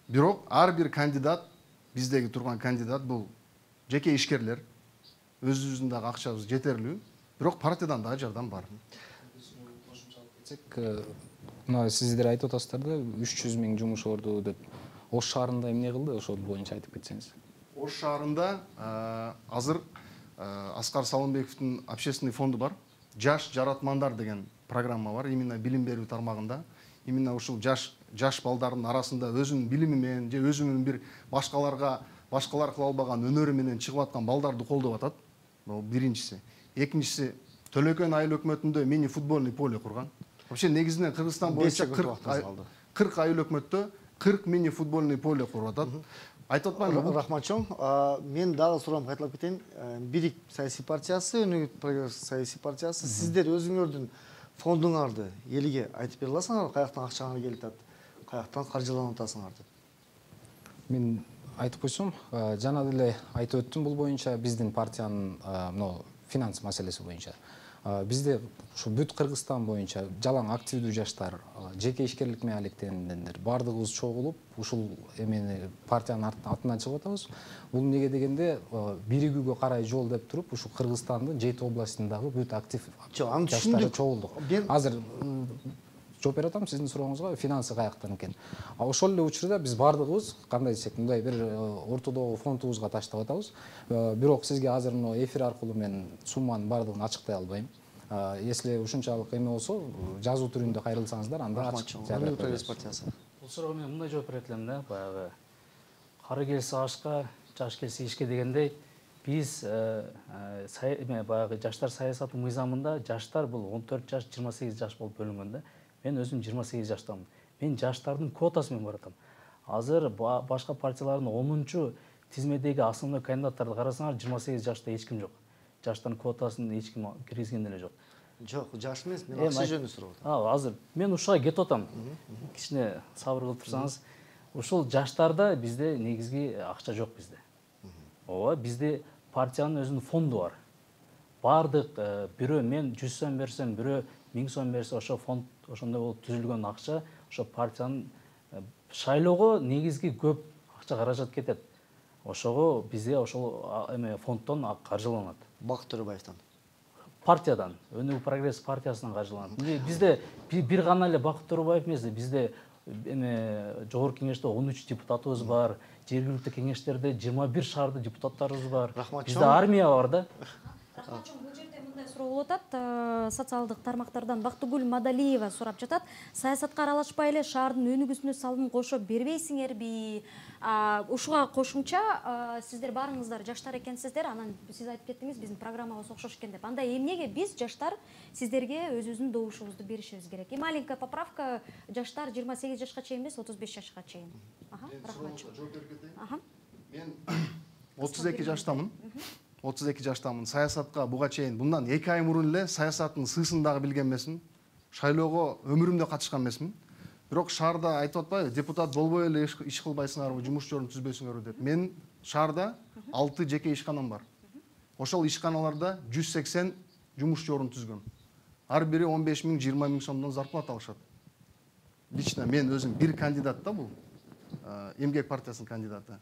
Бирок ар бир кандидат, биздеги турган кандидат бул жеке ишкерлер. Өзүбүздүн дагы акчабыз жетерлүү. Бирок партиядан да жардам бар. Сиздер айтып атасыздар да 300 миң жумуш орду деп. Ош шаарында эмне кылды, ошол боюнча айтып кетсеңиз. Ош шаарында азыр Аскар Салымбековдун общественный фонду бар. Жаш жаратмандар деген программа бар, именно билим берүү тармагында. Именно ушул жаш балдардын арасында өзүнүн билими менен же өзүнүн бир башкалар кыла албаган өнөрү менен чыгып аткан балдарды колдоп атат. Бул биринчиси. Экинчиси, Төлөкөн айыл өкмөтүндө мини футбольный поле курган. Вообще негизинен Кыргызстан боюнча 40 айыл өкмөттө 40 мини футбольный поле куруп атат. Айтып атпаймынбы? Рахмат чоң. Мен дагы суроом кайталап кетейин. Бийлик саясий партиясы, Өнүгүү прогресс саясий партиясы, сиздер өзүңөрдүн фондуңарды элге айтып бере аласыңарбы, каяктан акчаңар келип атат, каяктан каржыланып атасыңар деп? Мен айтып койсом, жана деле айтып өттүм, бул боюнча биздин партиянын финанс маселеси боюнча. бизде ушу бүт Кыргызстан боюнча жалаң активдүү жаштар, жеке ишкерлик менен алектенгендер баардыгыбыз чогулуп ушул эмени партиянын атынан чыгып атабыз. Бул эмнеге дегенде биригүүгө карай жол деп туруп ушу Кыргызстандын 7 областындагы бүт актив жаштары чогулдук. Азыр жооп бере атам сиздин сурооңузга, финансы каяктан экен. Ошол эле учурда биз баардыгыбыз кандай десек, мындай бир ортодогу фондубузга таштап атабыз. Бирок сизге азыр мына эфир аркылуу мен сумманын баардыгын ачыктай албайм. Если ушунчалык эме болсо, жазуу түрүндө кайрылсаңыздар, анда ачык жарык беребиз. Бул суроого мен мындай жооп берет элем да, баягы кары келсе ашка, жаш келсе ишке дегендей, биз баягы жаштар саясатынын мыйзамында жаштар бул 14 жаш, 28 жаш болуп бөлүнгөн да. Мен өзүм 28 жаштамын. Мен жаштардын квотасы менен баратам. Азыр башка партиялардын 10-чу тизмедеги основной кандидаттарды карасаңар, 28 жашта эч ким жок. Жаштардын квотасын эч ким киргизген деле жок. Жок, жаш эмес, мен акча жөнүндө сурап атам. Азыр мен ушуга кетип атам. Кичине сабыр кылып турсаңыз, ушул жаштарда бизде негизги акча жок бизде. Ооба, бизде партиянын өзүнүн фонду бар. Бардык бирөө мен 100 сом берсем, бирөө 1000 сом берсе, ошо фонд ошондой болуп түзүлгөн акча ошо партиянын шайлоого негизги көп акча каражат кетет. Ошого бизде ошол эме фонддон каржыланат. Бакыт Төрөбаевден. Партиядан, Өнүгүү прогресс партиясынан каржыланат. Бизде бир гана эле Бакыт Төрөбаев эмес, бизде эме жогорку кеңеште 13 депутатыбыз бар, жергиликтүү кеңештерде 21 шаардык депутаттарыбыз бар. Бизде армия бар да. Рахматчон, бул жерде мындай суроо болуп атат. Социалдык тармактардан Бактыгүл Мадалиева сурап жатат. Саясатка аралашпай эле шаардын өнүгүүсүнө салым кошо бербейсиңерби? Ушуга кошумча, сиздер баарыңыздар жаштар экенсиздер, анан сиз айтып кеттиңиз, биздин программабыз окшош экен деп. Анда эмнеге биз жаштар сиздерге өзүбүздүн добушубузду беришибиз керек? И маленькая поправка, жаштар 28 жашка чейин эмес, 35 жашка чейин. Рахматчон. Мен 32 жаштамын. 32 жаштамын. Саясатка буга чейин bundan 2 ай мурун эле саясаттын сыйсын дагы билген эмесмин. Шайлоого өмүрүмдө катышкан эмесмин. Бирок шаарда айтып атпайбы, депутат болбой эле иш кылбайсыңарбы, жумуш жолун түзбөйсүңөрбү деп. Мен шаарда 6 жеке ишканам бар. Ошол ишканаларда 180 жумуш жолун түзгөм. Ар бири 15 000, 20 000 сомдон зарплата алышат. Лично мен өзүм бир кандидат да бул. Эмгек партиясынын кандидаты.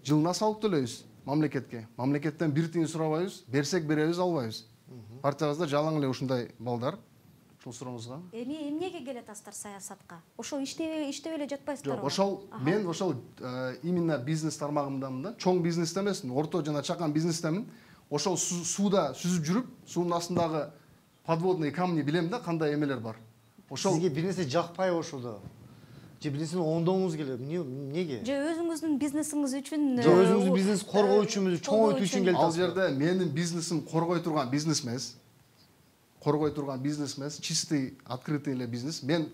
Жылына салып төлөйбүз мамлекетке. Мамлекеттен бир тиын сурабайбыз, берсек беребиз, албайбыз. Партиябызда жалаң эле ушундай балдар. Ушул сурооңузга. Эмнеге келетасыздар саясатка? Ошол иштеп эле жатпайсыздарбы? Жок, ошол мен ошол именно бизнес тармагындамын да. Чоң бизнесте эмесмин, орто жана чакан бизнестемин. Ошол сууда сүзүп жүрүп, суунун астындагы подводный камни билем да, кандай эмелер бар. Ошол сизге бир нерсе жакпайбы ошолдо? Же бир нерсени оңдооңуз келет? Эмнеге? Же өзүңүздүн бизнесиңиз үчүн? Же өзүңүздүн бизнес коргоо үчүнбү, чоңойтуу үчүн келип ал жерде менин бизнесим коргой турган бизнес эмес. Коргой турган бизнес эмес, чистый, открытый эле бизнес. Мен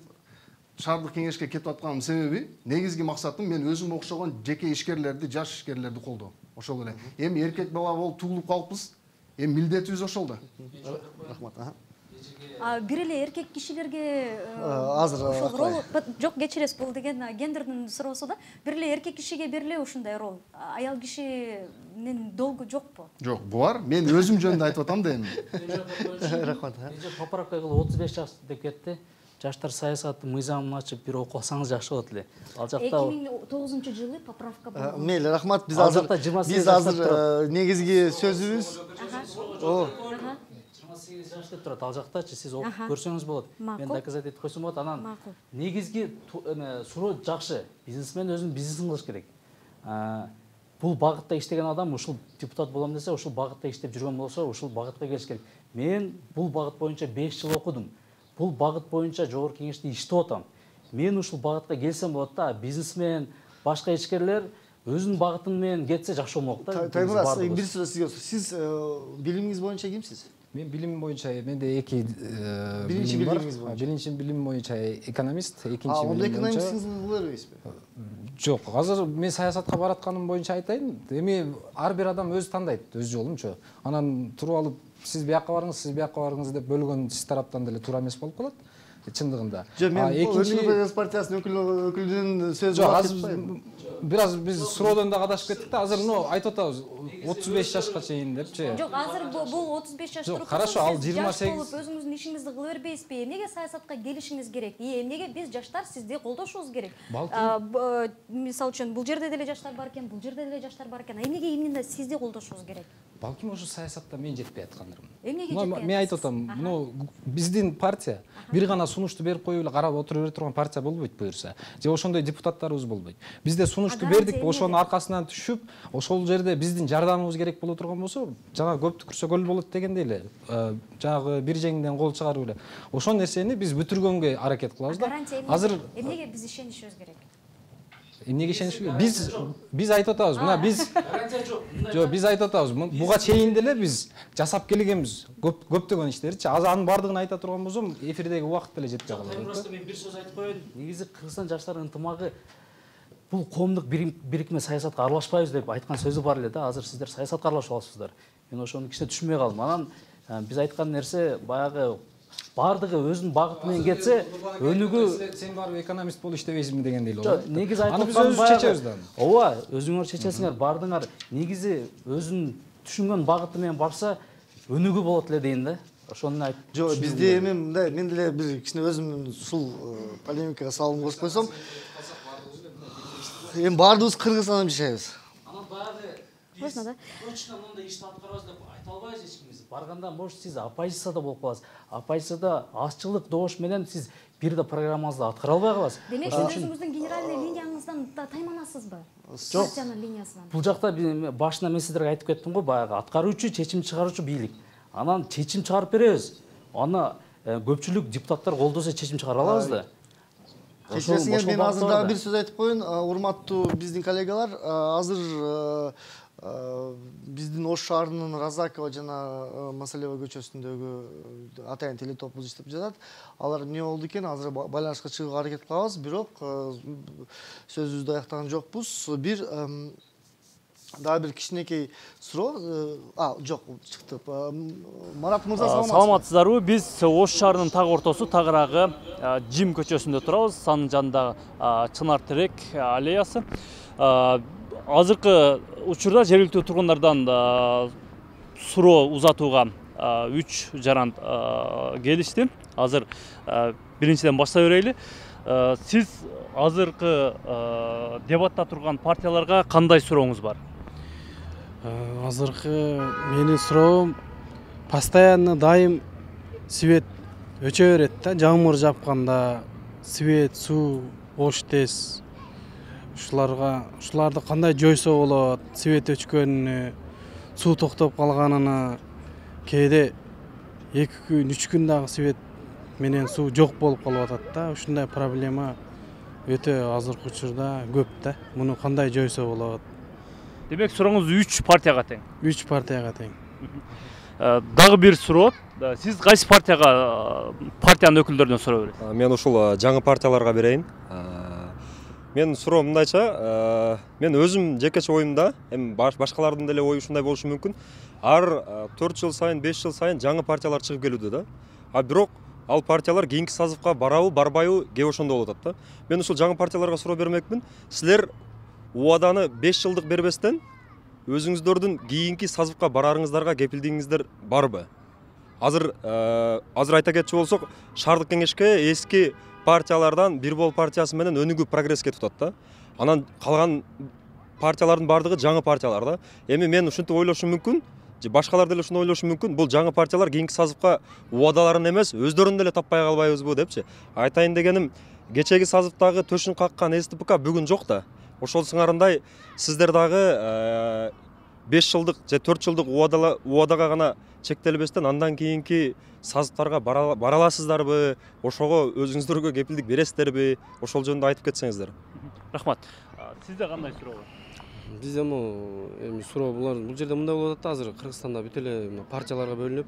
шаардык кеңешке кетип атканымдын себеби, негизги максатым мен өзүм окшогон жеке ишкерлерди, жаш ишкерлерди колдоо. Ошол эле. Эми эркек бала болуп туулуп калыппыз. Эми милдетибиз ошол да. Рахмат. Бир эле эркек кишилерге азыр рол жок, кечиресиз, бул деген гендердин суроосу да. Бир эле эркек кишиге бериле ушундай рол. Аял кишинин долгу жокпу? Жок, бар. Мен өзүм жөнүндө айтып атам да эми. Рахмат. Поправка кылып 35 жаш деп кетти. Жаштар саясаттын мыйзамын ачып бир окуп алсаңыз жакшы болот эле. Ал жакта 2009-жылы поправка болгон. Мейли, рахмат. Биз азыр негизги сөзүбүз. 28 жаш деп турат. Ал жактачы сиз окуп көрсөңүз болот. Мен доказать этип койсом болот. Анан негизги суроо жакшы. Бизнесмен өзүнүн бизнесин кылыш керек. Бул багытта иштеген адам ушул депутат болом десе, ушул багытта иштеп жүргөн болсо, ушул багытка келиш керек. Мен бул багыт боюнча 5 жыл окудум. Бул багыт боюнча жогорку кеңеште иштеп атам. Мен ушул багытка келсем болот да, бизнесмен, башка ишкерлер өзүнүн багытын менен кетсе жакшы болмок да. Таймураз, бир сөз сизге. Сиз билимиңиз боюнча кимсиз? Мен билим боюнча менде эки биринчи билимиңиз боюнча. Биринчи билим боюнча экономист, экинчи билим боюнча. Экономистсиңизди кыла бербейсизби? Жок, азыр мен саясатка баратканым боюнча айтайын. Эми ар бир адам өзү тандайт, өз жолунчу. Анан туруп алып сиз биякка барыңыз, сиз биякка барыңыз деп бөлгөн сиз тараптан деле туура эмес болуп калат. Чындыгында. Жок, мен Өнүгүү партиясынын өкүлүнүн сөзүн айтпайм. бир аз биз суроодон да кадашып кеттик да. Азыр айтып атабыз 35 жашка чейин депчи. Жок, азыр бул 35 жаш Жок, хорошо, ал 28 болуп өзүңүздүн ишиңизди кыла бербейсизби? Эмнеге саясатка келишиңиз керек? Эмнеге биз жаштар сизди колдошубуз керек? Мисалы үчүн бул жерде деле жаштар бар экен, бул жерде деле жаштар бар экен. Эмнеге именно сизди колдошубуз керек? Балким ошо саясатта мен жетпей аткандырмын. Эмнеге жетпей? Мен айтып атам, биздин партия бир гана сунушту берип коюп эле карап отура бере турган партия болбойт буюрса. Же ошондой депутаттарыбыз болбойт. Бизде сунушту бердик, ошонун аркасынан түшүп, ошол жерде биздин жардамыбыз керек боло турган болсо, жана көптү көрсөгөл болот дегендей эле. Жанагы бир жеңден кол чыгарып эле. Ошол нерсени биз бүтүргөнгө аракет кылабыз да. Азыр эмнеге биз ишенишибиз керек? Эмнеге ишенишибиз? Биз айтып атабыз, мына биз биз айтып атабыз, буга чейин деле биз жасап келгенбиз көптөгөн иштерчи. Азыр анын бардыгын айта турган болсом, эфирдеги убакыт деле жетпей калат. Просто мен бир сөз айтып коеюн. Негизи Кыргызстан жаштарынын ынтымагы бул коомдук бирикме саясатка аралашпайбыз деп айткан сөзү бар эле да. Азыр сиздер саясатка аралашып алыпсыздар. Мен ошону кичине түшүнбөй калдым. Анан биз айткан нерсе баягы бардыгы өзүнүн багыты менен кетсе, өнүгүү сен барып экономист болуп иштебейсизби дегендей эле болот. Негизи айтып аткан биз өзүбүз чечебиз да. Ооба, өзүңөр чечесиңер, бардыңар. Негизи өзүнүн түшүнгөн багыты менен барса, өнүгүү болот эле дейин да. Ошону айтып. Жок, бизде эми мындай, мен деле бир кичине өзүмдүн ушул полемикага салым косуп койсом, эми баардыгыбыз Кыргызстанда жашайбыз. Анан баягы точно мындай ишти аткарабыз деп айта албайбыз эч кимиз. Барганда может сиз оппозицияда болуп каласыз. Оппозицияда азчылык добуш менен сиз бир да программаңызды аткара албай каласыз. Демек сиз өзүңүздүн генеральный линияңыздан тайманасызбы? Партиянын линиясынан. Бул жакта башында мен сиздерге айтып кеттим го, баягы аткаруучу, чечим чыгаруучу бийлик. Анан чечим чыгарып беребиз. Аны көпчүлүк депутаттар колдосо чечим чыгара алабыз да. Кечиресиңер, мен азыр дагы бир сөз айтып коеюн, урматтуу биздин коллегалар. Азыр биздин Ош шаарынын Разакова жана Масалева көчөсүндөгү атайын теле тобубуз иштеп жатат. Алар эмне болду экен, азыр байланышка чыгууга аракет кылабыз, бирок сөзүбүздү аяктаган жокпуз. Дагы бир кичинекей суроо. Жок, чыкты. Марат мырза, саламатсыздарбы? Биз Ош шаарынын так ортосу, тагыраагы Жим көчөсүндө турабыз. Анын жанында Чынар терек аллеясы. Азыркы учурда жергиликтүү тургундардан суроо узатууга 3 жаран келишти. Азыр биринчиден баштай берели. Сиз азыркы дебатта турган партияларга кандай сурооңуз бар? Азыркы менин суроом постоянно дайым свет өчө берет да. Жамгыр жапканда свет, суу, ош тез. Ушуларды кандай жойсо болот? Свет өчкөнүнө, суу токтоп калганына, кээде 2 күн, 3 күн дагы свет менен суу жок болуп калып атат да. Ушундай проблема өтө азыркы учурда көп да. Муну кандай жойсо болот? Демек сурооңуз 3 партияга тең. 3 партияга тең. Дагы бир суроо. Сиз кайсы партиянын өкүлдөрүнөн суроо бересиз? Мен ушул жаңы партияларга берейин. Мен суроом мындайча, мен өзүм жекече оюмда, эми башкалардын деле ою ушундай болушу мүмкүн. Ар 4 жыл сайын, 5 жыл сайын жаңы партиялар чыгып келүүдө да. Бирок ал партиялар кийинки сазывка барабы, барбайбы, кээ ошондо болуп атат да. Мен ушул жаңы партияларга суроо бермекмин. Силер убаданы 5 жылдык бербестен өзүңүздөрдүн кийинки сазывка барарыңыздарга кепилдигиңиздер барбы? Азыр айта кетчү болсок, шаардык кеңешке эски партиялардан Бирбол партиясы менен өнүгүү прогресс кетип атат да. Анан калган партиялардын бардыгы жаңы партиялар да. Эми мен ушинтип ойлошум мүмкүн, же башкалар деле ушуну ойлошу мүмкүн. Бул жаңы партиялар кийинки сазывка убадаларын эмес, өздөрүн деле таппай калбайбызбы депчи. Айтайын дегеним, кечеги сазывдагы төшүн каккан СТПК бүгүн жок да. Ошол сыңарындай сиздер дагы 5 жылдык же 4 жылдык убадага гана чектелбестен андан кийинки сазыптарга бара аласыздарбы? Ошого өзүңүздөргө кепилдик бересиздерби? Ошол жөнүндө айтып кетсеңиздер. Рахмат. Сизде кандай суроо бар? Бизде эми суроо бул жерде мындай болуп атат да, азыр Кыргызстанда бүт эле партияларга бөлүнүп,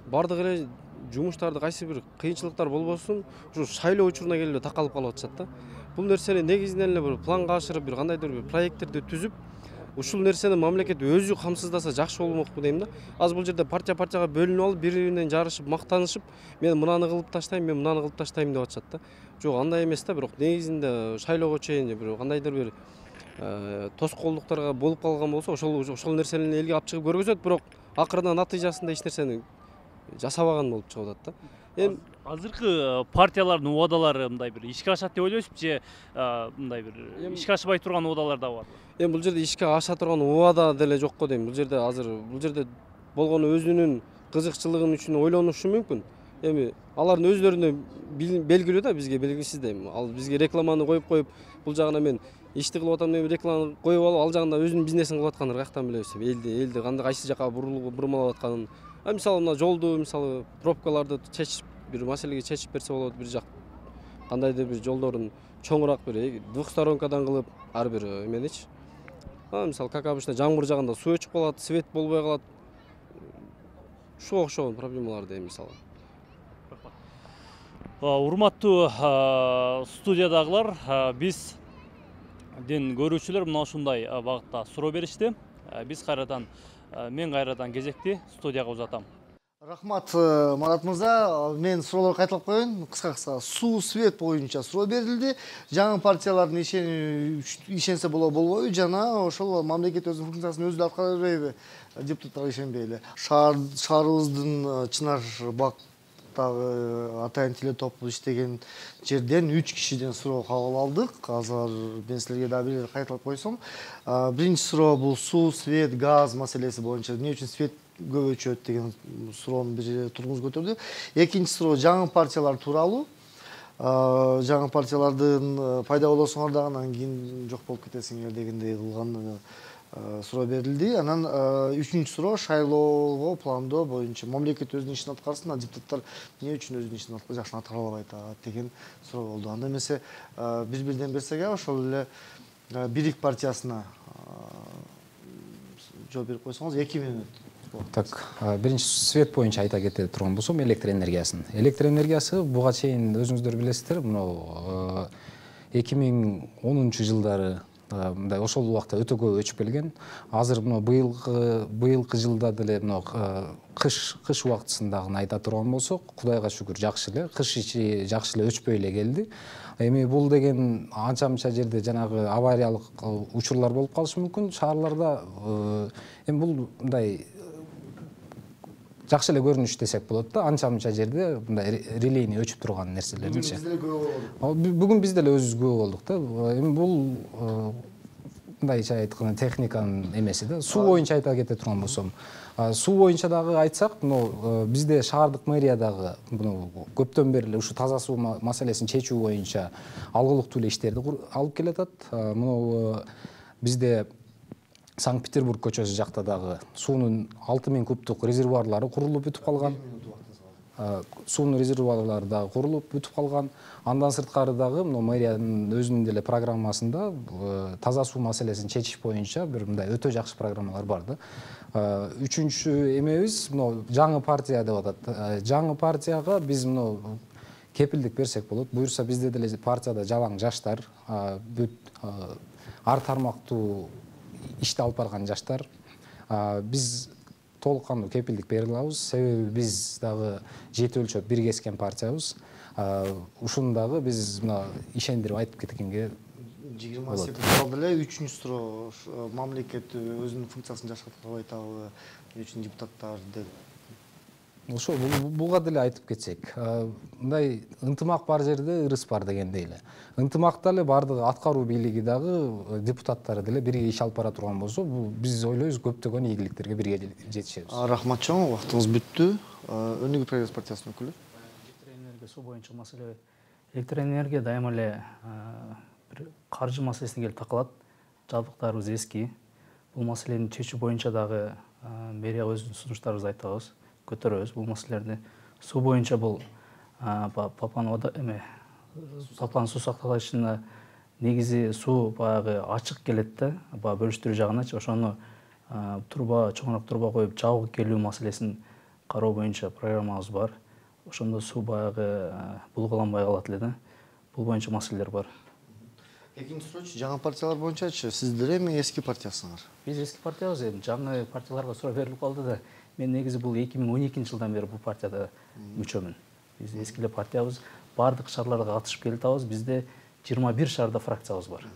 бардык эле жумуштарды кайсы бир кыйынчылыктар болбосун, ушу шайлоо учуруна келип эле такалып калып атышат да. Бул нерсени негизинен эле бир планга ашырып, бир кандайдыр бир проекттерди түзүп, ушул нерсени мамлекет өзү камсыздаса жакшы болмокпу дейм да. Азыр бул жерде партияга бөлүнүп алып, бири менен жарышып, мактанышып, мен мынаны кылып таштайм, мен мынаны кылып таштайм деп атышат да. Жок, андай эмес да, бирок негизинде шайлоого чейин бир кандайдыр бир тоскоолдуктарга болуп калган болсо ошол нерсени элге алып чыгып көргөзөт, бирок акырында натыйжасында эч нерсени жасабаган болуп чыгып атат да. Эми азыркы партиялардын убадалары мындай бир ишке ашат деп ойлойсузбу же мындай бир ишке ашпай турган убадалар да бар? Эми бул жерде ишке аша турган убада деле жок го дейм. Бул жерде болгону өзүнүн кызыкчылыгы үчүн ойлонушу мүмкүн. Эми алардын өзлөрүнө белгилүү да, бизге белгисиз да. Ал бизге рекламаны коюп бул жагына мен ишти кылып атам деп реклама коюп алып, ал жагында өзүнүн бизнесин кылып атканын каяктан билебиз? Элди кандай кайсы жака бурмалап атканын. Мисалы мына жолду, мисалы пробкаларды чечип, бир маселеге чечип берсе болот, бир жак кандайдыр бир жолдорун чоңураак бир двухсторонкадан кылып, ар бир эменичи. Мисалы, как обычно, жамгыр жаганда суу өчүп калат, свет болбой калат. Ушуга окшогон проблемалар дейм мисалы. Урматтуу студиядагылар, бизден көрүүчүлөр мына ушундай багытта суроо беришти. Биз мен кайрадан кезекти студияга узатам. Рахмат, Марат мырза. Мен суроолорду кайталап коеюн. Кыска суу, свет боюнча суроо берилди. Жаңы партиялардын ишенсе болбойбу жана ошол мамлекет өзүнүн функциясын өзү аткара бербейби? Депутаттар ишенбейли. Шаарыбыздын Чынар бактагы атайын теле топ иштеген жерден 3 кишиден суроо кабыл алдык. Азыр мен силерге да бир кайталап койсом. Биринчи суроо бул суу, свет, газ маселеси боюнча. Эмне үчүн свет көп өчөт деген суроонун бир тургуз көтөрдү. Экинчи суроо жаңы партиялар тууралуу. Жаңы партиялардын пайда болосуңар да анан кийин жок болуп кетесиңер дегендей кылган суроо берилди. Анан үчүнчү суроо шайлоого пландоо боюнча мамлекет өзүнүн ишин аткарсын, депутаттар эмне үчүн өзүнүн ишин жакшы аткара албай атат деген суроо болду. Анда эмесе бир-бирден берсек, ошол эле Бирик партиясына жооп берип койсоңуз 2 минут. Так, биринчи свет боюнча айта кете турган болсом, электр энергиясын. Электр энергиясы буга чейин өзүңүздөр билесиздер, мына 2010 жылдары мындай ошол убакта өтө көп өчүп келген. Азыр мына быйылкы жылда деле мына кыш убактысындагы айта турган болсок, Кудайга шүгүр жакшы эле, кыш ичи жакшы эле өчпөй эле келди. Эми бул деген анча-мынча жерде жанагы авариялык учурлар болуп калышы мүмкүн. Шаарларда эми бул мындай жакшы эле көрүнүш десек болот да, анча-мынча жерде мындай релейный өчүп турган нерселердинчи. Бүгүн биз деле өзүбүз күбө болдук да. Эми бул мындайча айтканда техниканын эмеси да. Суу боюнча айта кете турган болсом, суу боюнча дагы айтсак, бизде шаардык мэриядагы көптөн бери ушу таза суу маселесин чечүү боюнча алгылыктуу эле иштерди алып келатат. Бизде Санкт-Петербург көчөсү жакта дагы суунун 6000 кубтук резервуарлары курулуп бүтүп калган. Суунун резервуарлары дагы курулуп бүтүп калган. Андан сырткары дагы мэриянын өзүнүн деле программасында таза суу маселесин чечиш боюнча бир мындай өтө жакшы программалар бар да. Үчүнчү эмебиз жаңы партия деп атат. Жаңы партияга биз кепилдик берсек болот. Буюрса бизде деле партияда жалаң жаштар, ар тармактуу ишти алып барган жаштар. Биз толук кандуу кепилдик бере алабыз. Себеби биз дагы жети өлчөп бир кескен партиябыз. Ушуну дагы биз ишендирип айтып кеткенге 20 секунд калды эле. Үчүнчү суроо мамлекет өзүнүн функциясын жакшы аткарбай атабы, эмне үчүн депутаттар деп. Ошо буга деле айтып кетсек, мындай ынтымак бар жерде ырыс бар дегендей эле. Ынтымакта эле бардыгы аткаруу бийлиги дагы депутаттары деле бирге иш алып бара турган болсо, биз ойлойбуз көптөгөн ийгиликтерге бирге жетишебиз. Рахмат чоң, убактыңыз бүттү. Өнүгүү прогресс партиясынын өкүлү. Электр энергия суу боюнча маселе. Электр энергия дайыма эле бир каржы маселесине келип такалат. Жабдыктарыбыз эски. Бул маселени чечүү боюнча дагы мэрияга өзүбүздүн сунуштарыбызды айтабыз, көтөрөбүз бул маселелерди. Суу боюнча бул Папан суу сактагычына негизи суу баягы ачык келет да, бөлүштүрүү жагыначы. Ошону чоңураак труба коюп жабгы келүү маселесин кароо боюнча программабыз бар. Ошондо суу баягы булгаланбай калат эле да. Бул боюнча маселелер бар. Экинчи суроочу, жаңы партиялар боюнчачы сиздер эми эски партиясыңар? Биз эски партиябыз, эми жаңы партияларга суроо берилип калды да. Мен негизи бул 2012 жылдан бери бул партияда мүчөмүн. Биз эски эле партиябыз, бардык шаарларга катышып келатабыз. Бизде 21 шаарда фракциябыз бар.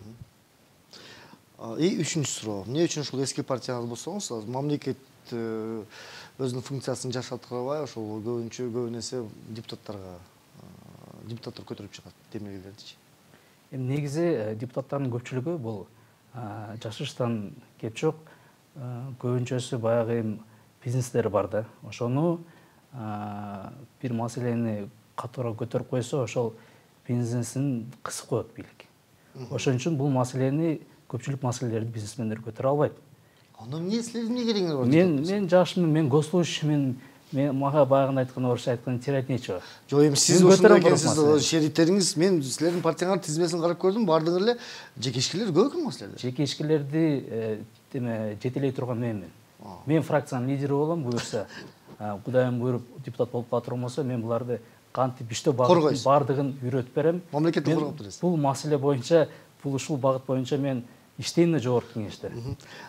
Үчүнчү суроо. Эмне үчүн ушул эски партияны болсоңуз, мамлекет өзүнүн функциясын жакшы аткарбай, ошол көбүн эсе депутаттар көтөрүп чыгат демилгелердичи. Эми негизи депутаттардын көпчүлүгү бул жашыштан кеп жок, көбүнчөсү баягы бизнестери бар да. Ошону бир маселени катуураак көтөрүп койсо, ошол бизнесин кысып коет бийлик. Ошон үчүн бул маселени көпчүлүк маселелерди бизнесмендер көтөрө албайт. Аны эмне силердин эмне керегиңер бар? Мен жашмын, мен госслужащиймин, мага баягы айткан орусча айткан терять нечего. Жок, эми сиз ушундай экенсиз, шериктериңиз, мен силердин партияңардын тизмесин карап көрдүм, баардыгы эле жеке ишкерлер көп экен силерде. Жеке ишкерлерди жетелей турган менмин. Мен фракциянын лидери болом, буюрса, Кудайым буйруп депутат болуп калат болсо, мен буларды кантип иштөө баардыгын үйрөтүп берем. Мамлекетти коргоп турасыз. Бул маселе боюнча, бул ушул багыт боюнча мен иштейм да жогорку кеңеште.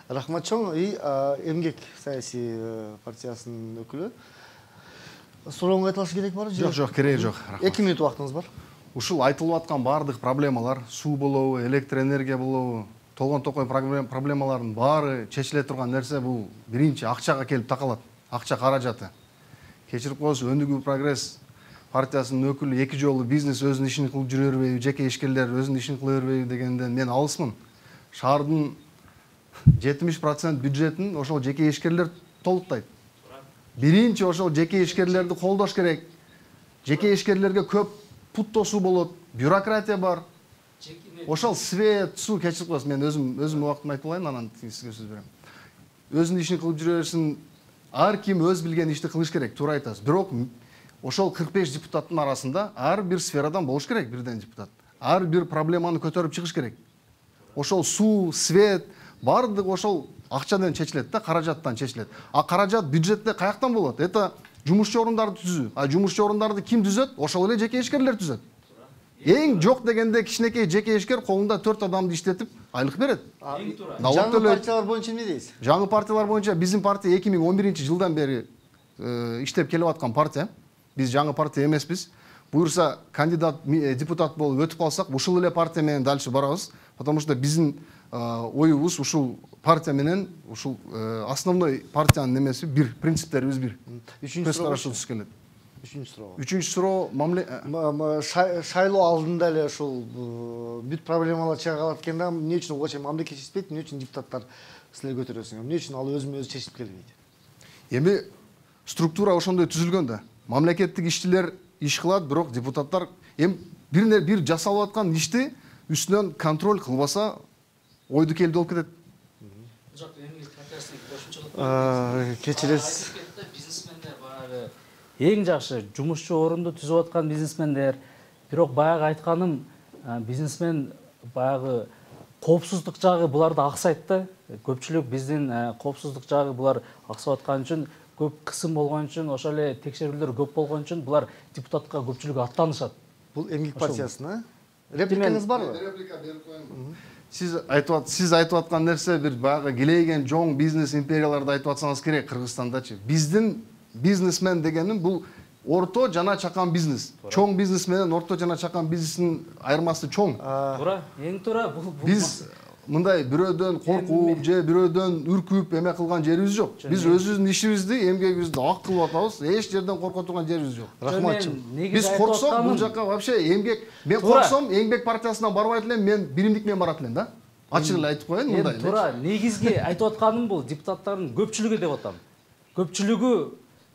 Рахмат чоң, Эмгек саясий партиясынын өкүлү. Сурооңо айтылыш керек бар? Жок, кереги жок. 2 минут убактыңыз бар. Ушул айтылып аткан баардык проблемалар, суу болобу, электроэнергия болобу, толгон токой проблемалардын баары чечиле турган нерсе бул биринчи акчага келип такалат. Акча каражаты. Кечирип коесуз, Өнүгүү прогресс партиясынын өкүлү 2 жолу бизнес өзүнүн ишин кылып жүрө бербейби, жеке ишкерлер өзүнүн ишин кыла бербейби дегенден мен алысмын. Шаардын 70% бюджетин ошол жеке ишкерлер толуктайт. Биринчи ошол жеке ишкерлерди колдош керек. Жеке ишкерлерге көп пут тосуу болот, бюрократия бар. Ошол свет, суу, кечирип коесуз, мен өзүм убактымды айтып алайын, анан сизге сөз берем. Өзүнүн ишин кылып жүрө берсин, ар ким өз билген ишти кылыш керек, туура айтасыз. Бирок ошол 45 депутаттын арасында ар бир сферадан болуш керек бирден депутат. Ар бир проблеманы көтөрүп чыгыш керек. Ошол суу, свет, бардык ошол акчадан чечилет да, каражаттан чечилет. А каражат бюджетте каяктан болот? Это жумушчу орундарды түзүү. А жумушчу орундарды ким түзөт? Ошол эле жеке ишкерлер түзөт. Эң жок дегенде кичинекей жеке ишкер колунда 4 адамды иштетип айлык берет. Жаңы партиялар боюнча эмне дейсиз? Жаңы партиялар боюнча биздин партия 2011-жылдан бери иштеп келип аткан партия. Биз жаңы партия эмеспиз. Буюрса кандидат депутат болуп өтүп калсак, ушул эле партия менен дальше барабыз. Потому что биздин оюбуз ушул партия менен, ушул основной партиянын немеси бир, принциптерибиз бир. Үчүнчү келет. Үчүнчү суроо шайлоо алдында эле ушул бүт проблемалар чыга калат экен да, эмне үчүн ого чейин мамлекет чечпейт, эмне үчүн депутаттар силер көтөрөсүңөр, эмне үчүн ал өзү чечип келбейт? Эми структура ошондой түзүлгөн да. Мамлекеттик иштилер иш кылат, бирок депутаттар бир жасалып аткан ишти үстүнөн контроль кылбаса ойду келди болуп кетет. Кечиресиз. Бизнесмендер баягы эң жакшы жумушчу орунду түзүп аткан бизнесмендер, бирок баягы айтканым, бизнесмен баягы коопсуздук жагы буларды аксайт да. Көпчүлүк биздин коопсуздук жагы булар аксап аткан үчүн, көп кысым болгон үчүн, ошол эле текшерүүлөр көп болгон үчүн булар депутатка көпчүлүк аттанышат. Бул Эмгек партиясына репликаңыз барбы? Реплика берип коеюн. Сиз айтып аткан нерсе бир баягы килейген жоң бизнес империяларды айтып атсаңыз керек Кыргызстандачы. Биздин бизнесмен дегеним бул орто жана чакан бизнес. Чоң бизнес менен орто жана чакан бизнестин айырмасы чоң. Туура, эң туура. Биз мындай бирөөдөн коркуп же бирөөдөн үркүп эме кылган жерибиз жок. Биз өзүбүздүн ишибизди, эмгегибизди ак кылып атабыз. Эч жерден корко турган жерибиз жок. Рахмат. Биз корксок бул жака вообще эмгек, мен корксом Эмгек партиясына барбайт элем, мен биримдик менен барат элем да. Ачык эле айтып коеюн мындай. Туура, негизги айтып атканым бул депутаттардын көпчүлүгү деп атам. Көпчүлүгү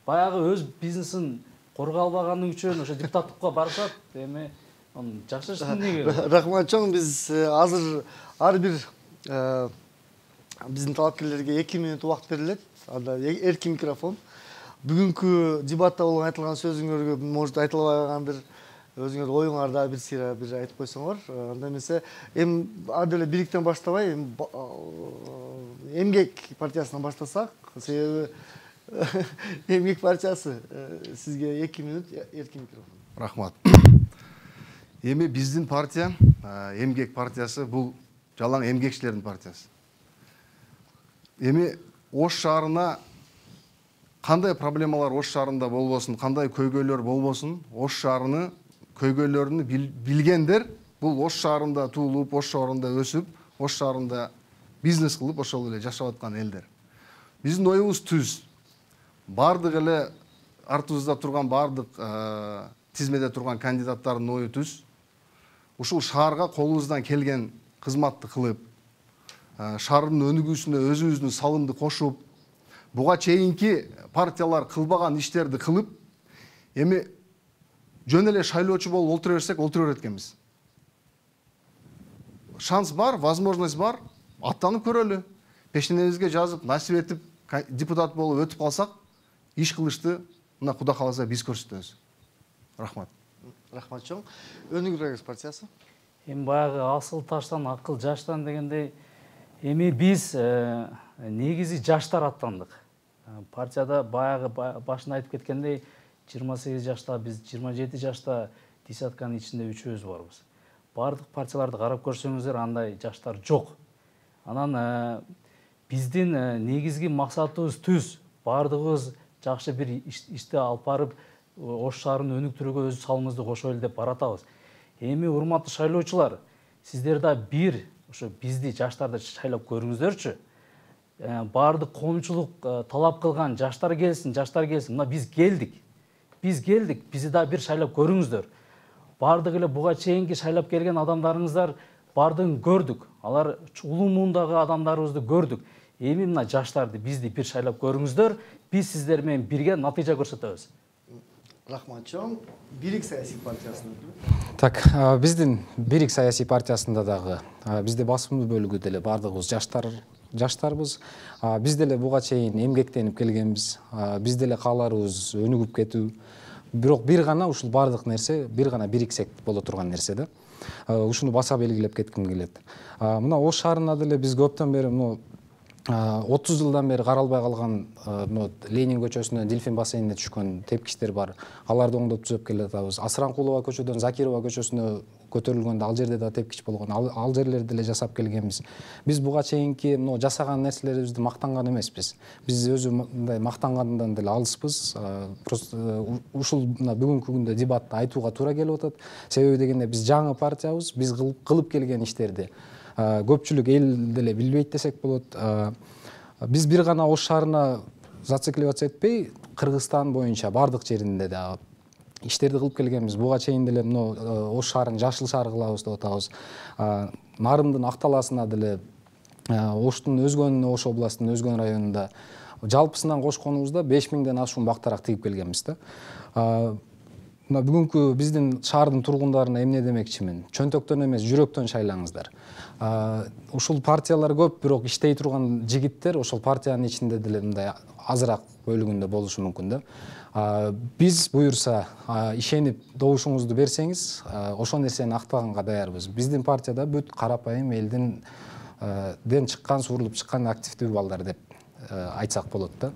баягы өз бизнесин коргой албаганлыгы үчүн ошо депутаттыкка барышат. Эми жакшы иштин неге? Рахмат чоң, биз азыр ар бир биздин талапкерлерге 2 минут убакыт берилет. Анда эркин микрофон. Бүгүнкү дебатта болгон айтылган сөзүңөргө может айтылбай калган өзүңөр оюңарда бир сыйра бир айтып койсоңор, анда эмесе эми ар деле бириктен баштабай Эмгек партиясынан баштасак, себеби Эмгек партиясы сизге 2 минут эркин микрофон. Рахмат. Эми биздин партия, Эмгек партиясы бул жалаң эмгекчилердин партиясы. Эми Ош шаарына кандай проблемалар Ош шаарында болбосун, кандай көйгөйлөр болбосун, Ош шаарыны көйгөйлөрүн билгендер бул Ош шаарында туулуп, Ош шаарында өсүп, Ош шаарында бизнес кылып ошол эле жашап аткан элдер. Биздин оюбуз түз. Бардык эле артыбызда турган бардык тизмеде турган кандидаттардын ою түз. Ушул шаарга колубуздан келген кызматты кылып, шаардын өнүгүүсүнө өзүбүздүн салымды кошуп, буга чейинки партиялар кылбаган иштерди кылып, эми жөн эле шайлоочу болуп олтура берсек, олтура берет экенбиз. Шанс бар, возможность бар, аттанып көрөлү. Пешенебизге жазып, насип этип, депутат болуп өтүп калсак, иш кылышты мына Кудай кааласа биз көрсөтөбүз. Рахмат. Рахмат чоң. Өнүгүү партиясы. Эми баягы асыл таштан, акыл жаштан дегендей, эми биз негизи жаштар аттандык. Партияда баягы башында айтып кеткендей, 28 жашта, биз 27 жашта десятканын ичинде үчөөбүз барбыз. Бардык партияларды карап көрсөңүздөр, андай жаштар жок. Анан биздин негизги максатыбыз түз. Бардыгыбыз жакшы бир ишти алып барып, Ош шаарын өнүктүрүүгө өз салымыбызды кошолу деп баратабыз. Эми урматтуу шайлоочулар, сиздер да бир ошо бизди жаштарды шайлап көрүңүздөрчү. Бардык коомчулук талап кылган жаштар келсин. Мына биз келдик. Бизди да бир шайлап көрүңүздөр. Бардык эле буга чейинки шайлап келген адамдарыңыздар бардыгын көрдүк. Алар улуу муундагы адамдарыбызды көрдүк. Эми мына жаштарды бизди бир шайлап көрүңүздөр. Биз сиздер менен бирге натыйжа көрсөтөбүз. Рахмат чоң. Бирик саясий партиясында. Так, биздин Бирик саясий партиясында дагы бизде басымдуу бөлүгү деле бардыгыбыз жаштарбыз. Биз деле буга чейин эмгектенип келгенбиз. Биз деле кааларыбыз өнүгүп кетүү. Бирок бир гана ушул бардык нерсе, бир гана бириксек боло турган нерсе да. Ушуну баса белгилеп кетким келет. Мына Ош шаарына деле биз көптөн бери 30 жылдан бери каралбай калган Ленин көчөсүнөн Дельфин бассейнине түшкөн тепкичтер бар. Аларды оңдоп түзөп келатабыз. Асранкулова көчөдөн Закирова көчөсүнө көтөрүлгөндө ал жерде да тепкич болгон. Ал жерлерди деле жасап келгенбиз. Биз буга чейинки жасаган нерселерибизди мактанган эмеспиз. Биз өзү мындай мактангандан деле алыспыз. Просто ушул бүгүнкү күндө дебатта айтууга туура келип атат. Себеби дегенде биз жаңы партиябыз, биз кылып келген иштерди көпчүлүк эл деле билбейт десек болот. Биз бир гана Ош шаарына зацикливаться этпей, Кыргызстан боюнча бардык жеринде да иштерди кылып келгенбиз. Буга чейин деле Ош шаарын жашыл шаар кылабыз деп атабыз. Нарымдын Акталасына деле, Оштун өзгөн, Ош областынын өзгөн районунда жалпысынан кошконубузда 5000ден ашуун бактарак тигип келгенбиз да. Бүгүнкү биздин шаардын тургундарына эмне демекчимин? Чөнтөктөн эмес, жүрөктөн шайлаңыздар. Ушул партиялар көп, бирок иштей турган жигиттер ошол партиянын ичинде деле мындай азыраак бөлүгүндө болушу мүмкүн да. Биз буюрса, ишенип добушуңузду берсеңиз, ошол нерсени актаганга даярбыз. Биздин партияда бүт карапайым элдин ден чыккан, суурулуп чыккан активдүү балдар деп айтсак болот да.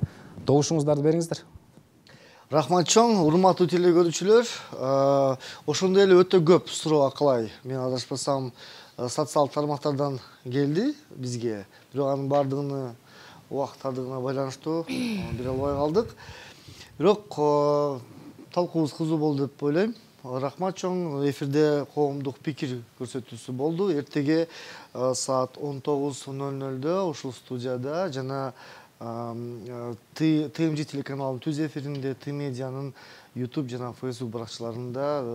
Добушуңуздарды бериңиздер. Рахмат чоң, урматтуу телекөрүүчүлөр. Ошондой эле өтө көп суроо акылай. Мен адашпасам, социалдык тармактардан келди бизге. Бирок анын бардыгыны убакыт тардыгына байланыштуу бере албай калдык. Бирок талкуубуз кызуу болду деп ойлойм. Рахмат чоң, эфирде коомдук пикир көрсөтүүсү болду. Эртеге саат 19:00 ушул студияда жана ТМЖ телеканалынын түз эфиринде, Т-медианын YouTube жана Facebook баракчаларында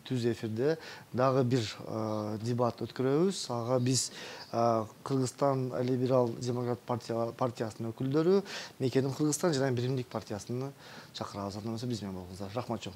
түз эфирде дагы бир дебат өткөрөбүз. Ага биз Кыргызстан либерал демократ партиясынын өкүлдөрү, Мекеним Кыргызстан жана Биримдик партиясыны чакырабыз. Анда эмесе биз менен болуңуздар. Рахмат чоң.